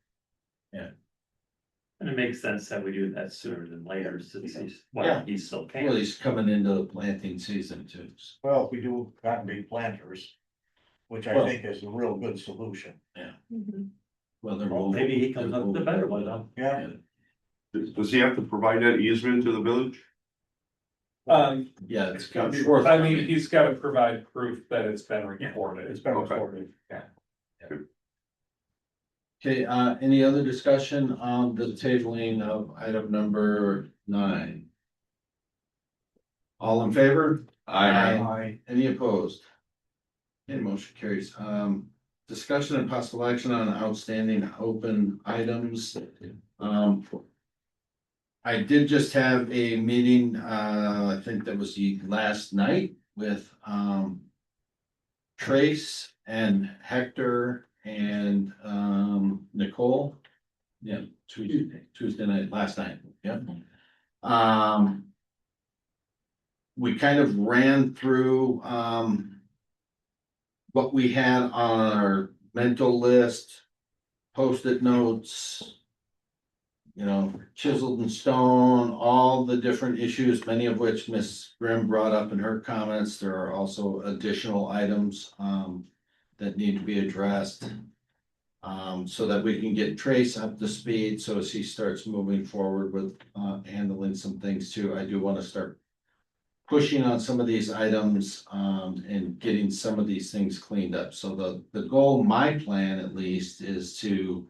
And it makes sense that we do that sooner than later, since he's, Yeah. well, he still Well, can. he's coming into the planting season too. Well, if we do cotton big planters, which I Well- think is a real good solution. Well, they're Well, maybe he comes up with a better one, huh? Yeah. Does he have to provide that easement to the village? Yeah, it's got. I mean, he's gotta provide proof that it's been recorded. It's been Okay. recorded. Okay, any other discussion on the tabling of item number 9? All in favor? Any opposed? Okay, motion carries. Discussion and possible action on outstanding open items. I did just have a meeting, I think that was the last night with, Trace and Hector and, Nicole. Yeah, Tuesday night, last night, yeah. We kind of ran through, what we had on our mental list, Post-it notes, you know, chiseled in stone, all the different issues, many of which Ms. Grimm brought up in her comments. There are also additional items that need to be addressed. So that we can get Trace up to speed, so as he starts moving forward with handling some things too. I do want to start pushing on some of these items and getting some of these things cleaned up. So the goal, my plan at least, is to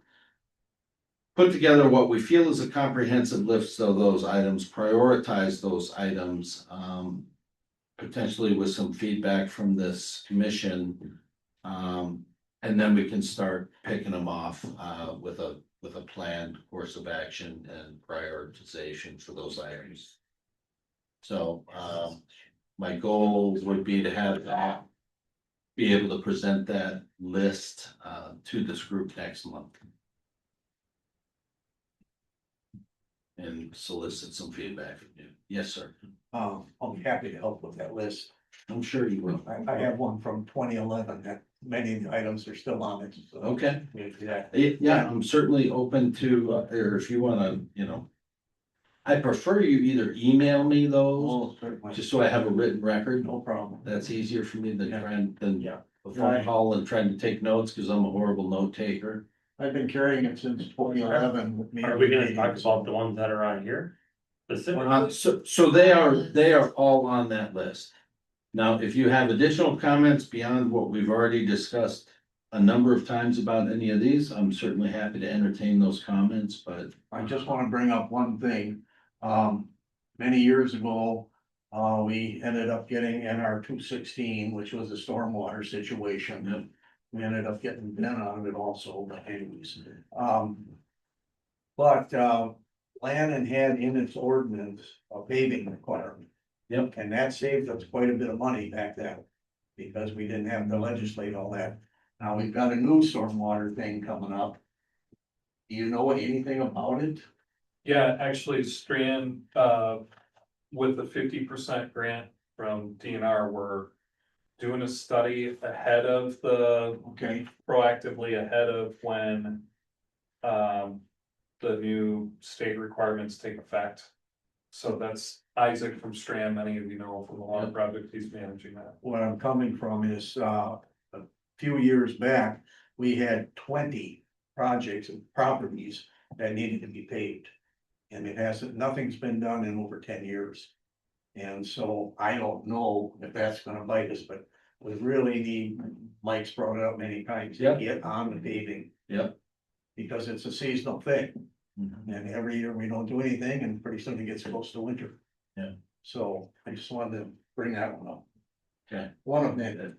put together what we feel is a comprehensive list of those items, prioritize those items, potentially with some feedback from this commission. And then we can start picking them off with a planned course of action and prioritization for those items. So my goal would be to have that, be able to present that list to this group next month. and solicit some feedback from you. Yes, sir. I'll be happy to help with that list. I'm sure you will. I have one from 2011 that many of the items are still on it. So. Okay. Yeah. Yeah, I'm certainly open to, or if you wanna, I prefer you either email me those, Oh, certainly. just so I have a written record. No problem. That's easier for me than Yeah. than Yeah. a phone call and trying to take notes, cause I'm a horrible note taker. I've been carrying it since 2011 with me. Are we gonna talk about the ones that are on here? Specifically? So they are all on that list. Now, if you have additional comments beyond what we've already discussed a number of times about any of these, I'm certainly happy to entertain those comments, but. I just want to bring up one thing. Many years ago, we ended up getting NR 216, which was a stormwater situation. Yep. We ended up getting bent on it also, but anyways. But Lannon had in its ordinance a paving requirement. Yep. And that saved us quite a bit of money back then. Because we didn't have to legislate all that. Now we've got a new stormwater thing coming up. Do you know anything about it? Yeah, actually Strand, with the 50% grant from DNR, we're doing a study ahead of Okay. proactively ahead of when the new state requirements take effect. So that's Isaac from Strand, many of you know from the water project, he's managing that. What I'm coming from is, a few years back, we had 20 projects and properties that needed to be paved. And nothing's been done in over 10 years. And so I don't know if that's gonna bite us, but we really need, Mike's brought it up many times, to Yep. get on the paving. Yep. Because it's a seasonal thing. Mhm. And every year we don't do anything and pretty soon it gets close to winter. Yeah. So I just wanted to bring that one up. Okay. One of them.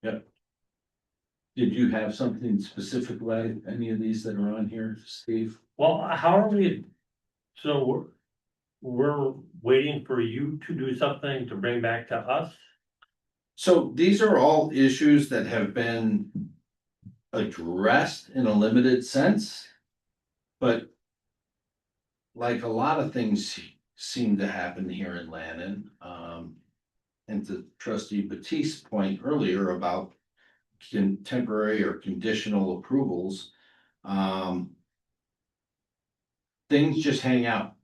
Yep. Did you have something specific about any of these that are on here, Steve? Well, how are we, so we're waiting for you to do something to bring back to us? So these are all issues that have been addressed in a limited sense. But like a lot of things seem to happen here in Lannon, and to trustee Batiste's point earlier about temporary or conditional approvals, things just hang out.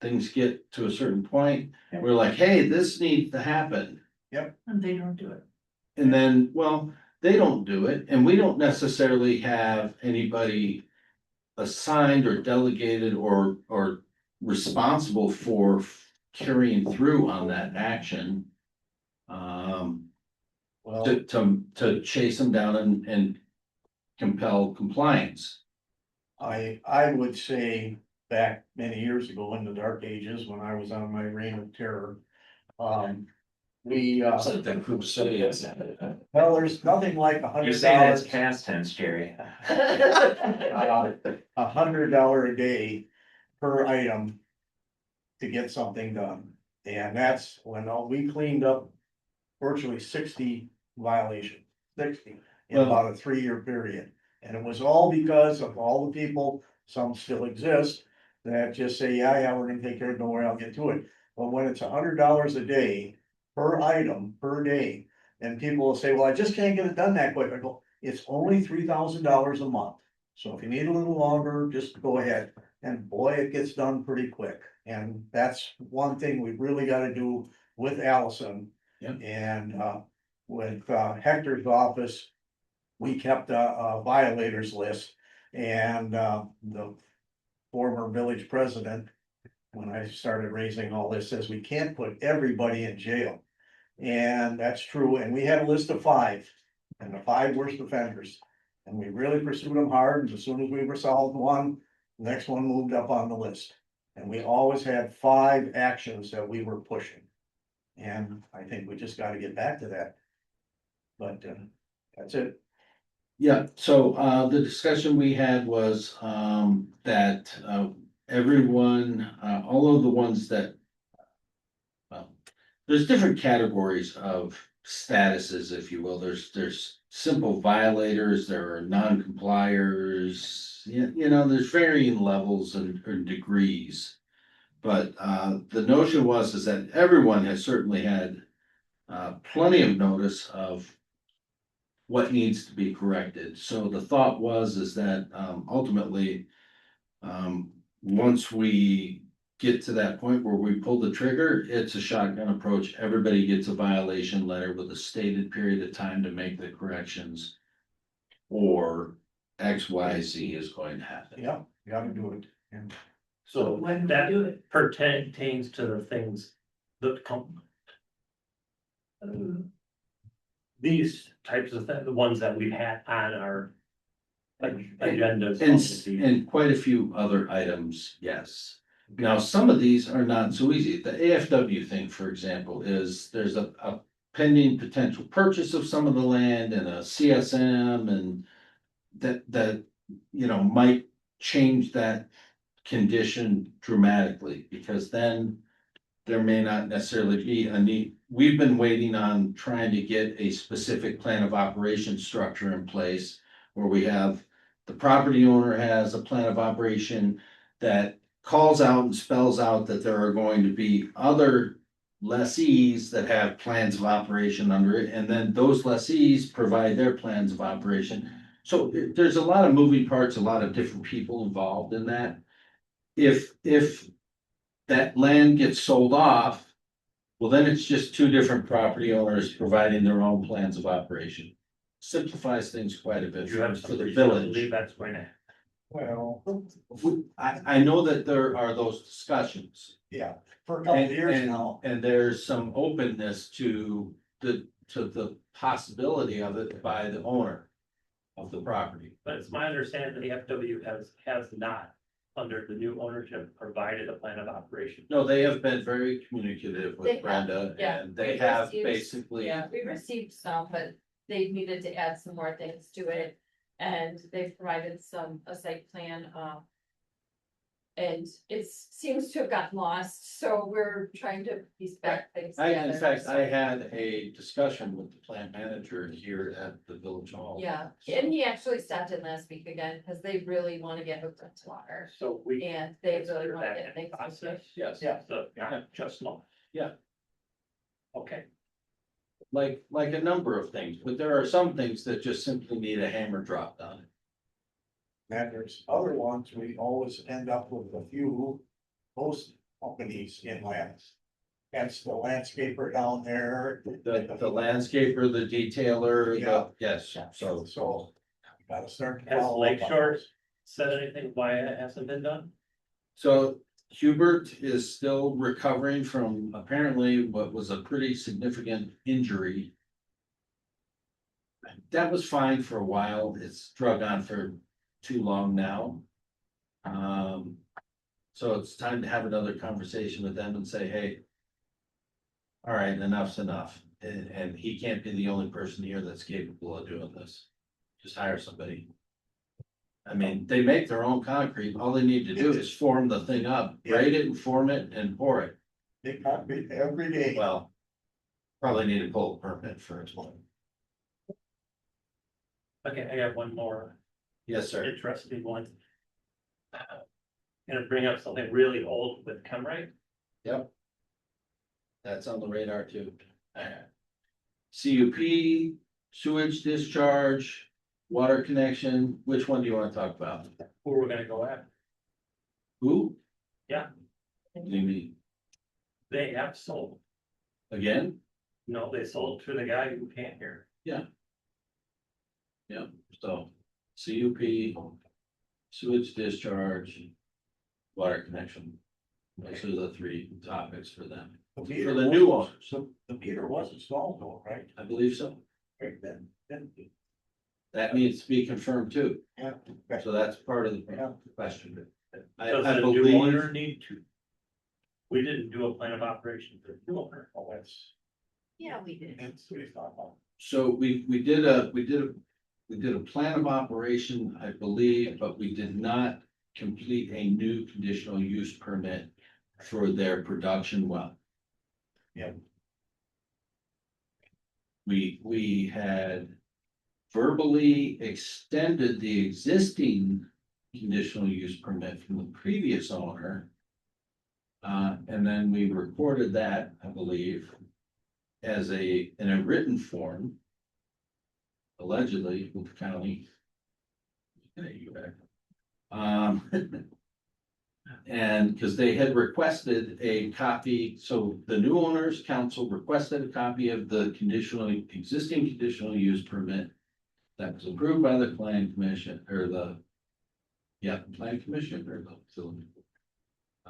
Things get to a certain point, we're like, hey, this needs to happen. And they don't do it. And then, well, they don't do it, and we don't necessarily have anybody assigned or delegated or responsible for carrying through on that action. Well, To chase them down and compel compliance. I would say back many years ago in the dark ages, when I was on my reign of terror. We, well, there's nothing like You're saying it's $100. past tense, Jerry. $100 a day per item. To get something done, and that's when we cleaned up virtually 60 violations, 60 in about a 3-year period. And it was all because of all the people, some still exist, that just say, yeah, we're gonna take care of it, don't worry, I'll get to it. But when it's $100 a day per item, per day, and people will say, well, I just can't get it done that quick. I go, it's only $3,000 a month. So if you need a little longer, just go ahead. And boy, it gets done pretty quick. And that's one thing we really gotta do with Allison. Yep. And with Hector's office, we kept a violators list. And the former village president, when I started raising all this, says we can't put everybody in jail. And that's true, and we had a list of 5, and the 5 worst offenders. And we really pursued them hard, and as soon as we resolved one, the next one moved up on the list. And we always had 5 actions that we were pushing. And I think we just gotta get back to that. But that's it. Yeah, so the discussion we had was that everyone, all of the ones that. Well, there's different categories of statuses, if you will. There's simple violators, there are non-compliers, there's varying levels and degrees. But the notion is that everyone has certainly had plenty of notice of what needs to be corrected. So the thought is that ultimately, once we get to that point where we pull the trigger, it's a shotgun approach. Everybody gets a violation letter with a stated period of time to make the corrections. Or X, Y, Z is going to happen. Yeah, you gotta do it. And So When do we that do it? pertains to the things that come. These types of things, the ones that we've had on our agendas. And quite a few other items, yes. Now, some of these are not so easy. The AFW thing, for example, is there's a pending potential purchase of some of the land and a CSM and that might change that condition dramatically, because then there may not necessarily be a need. We've been waiting on trying to get a specific plan of operation structure in place where we have the property owner has a plan of operation that calls out and spells out that there are going to be other lessees that have plans of operation under it, and then those lessees provide their plans of operation. So there's a lot of moving parts, a lot of different people involved in that. If that land gets sold off, well, then it's just two different property owners providing their own plans of operation. Simplifies things quite a bit You have for some the reason to village. believe that's going to. well, I know that there are those discussions. yeah, for a couple of years And- now. And there's some openness to the possibility of it by the owner of the property. But it's my understanding that the FW has not, under the new ownership, provided a plan of operation. No, they have been very communicative They with have, Brenda, yeah. and they We've have received- basically. Yeah, we received some, but they needed to add some more things to it. And they've provided a site plan, and it seems to have gotten lost, so we're trying to piece back things together. In fact, I had a discussion with the plant manager here at the village hall. Yeah, and he actually stopped in last week again, because they really want to get hooked up to water, So we. and they really want to That get things. process. Yes. Yeah. So, yeah, just not. Yeah. Okay, Like a number of things, but there are some things that just simply need a hammer dropped on it. And there's other ones, we always end up with a few host companies in lands. That's the landscaper down there. The landscaper, the detailer, Yeah. yes, so. So, we gotta start. to has follow up Lake on Shore those. said anything why it hasn't been done? So Hubert is still recovering from apparently what was a pretty significant injury. That was fine for a while. It's drug on for too long now. So it's time to have another conversation with them and say, hey. All right, enough's enough. And he can't be the only person here that's capable of doing this. Just hire somebody. I mean, they make their own concrete. All they need to do is form the thing up, grade it and form it and pour it. They concrete every day. Well, probably need to pull a permit first. Okay, I got one more Yes, sir. interesting one. Gonna bring up something really old with Chemrite. Yep. That's on the radar too. CUP, sewage discharge, water connection. Which one do you want to talk about? Who we're gonna go at? Who? Yeah. What do you mean? They have sold. Again? No, they sold to the guy who can't hear. Yeah, so CUP, sewage discharge, water connection. Those are the three topics for them. The For meter the new was- owners, So the meter was installed though, right? I believe so. Right then. That needs to be confirmed too. Yeah. So that's part of the question. I Does the new believe, owner need to? We didn't do a plan of operation for the new owner. Oh, that's, Yeah, we did. that's what he's talking about. so we did a plan of operation, I believe, but we did not complete a new conditional use permit for their production well. Yep. we had verbally extended the existing conditional use permit from the previous owner. And then we recorded that, I believe, as in a written form, allegedly with the county. And because they had requested a copy, so the new owners council requested a copy of the existing conditional use permit that was approved by the planning commission or the planning commission or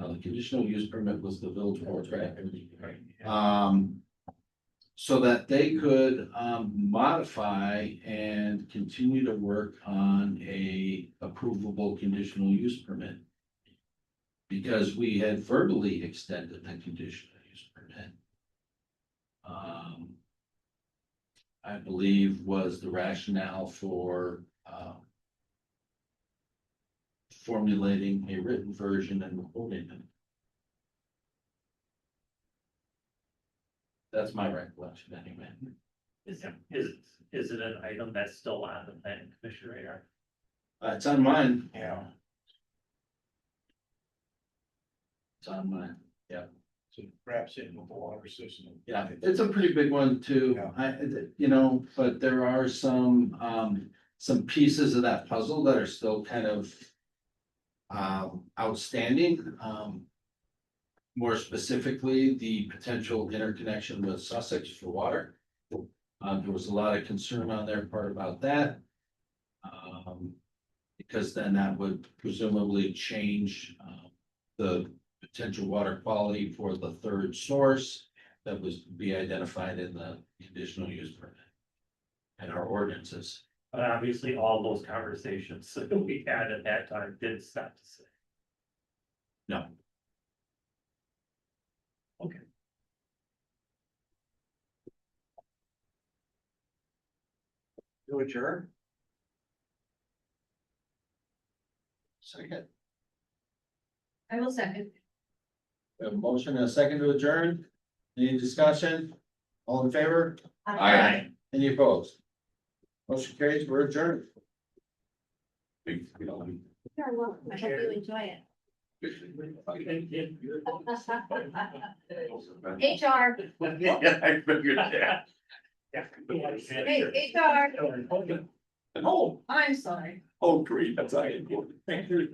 the conditional use permit was the village board's, right? So that they could modify and continue to work on a approvable conditional use permit. Because we had verbally extended the conditional use permit. I believe was the rationale for formulating a written version and recording it. That's my recollection anyway. Is it an item that's still on the planning commission radar? It's on mine. Yeah. It's on mine. Yeah. So perhaps in with the water system. Yeah, it's a pretty big one too. Yeah. But there are some pieces of that puzzle that are still kind of outstanding. More specifically, the potential interconnection with Sussex for water. There was a lot of concern on their part about that. Because then that would presumably change the potential water quality for the third source that was to be identified in the conditional use permit and our ordinances. But obviously, all those conversations that we had at that time didn't stop to say. No. Okay. To adjourn? Second. I will second. We have a motion and a second to adjourn. Any discussion? All in favor? Aye. Any opposed? Motion carries, we're adjourned. You're welcome. I hope you enjoy it. HR. Yeah, I figured that. Hey, HR. Oh, I'm sorry. oh, great, that's. Thank you.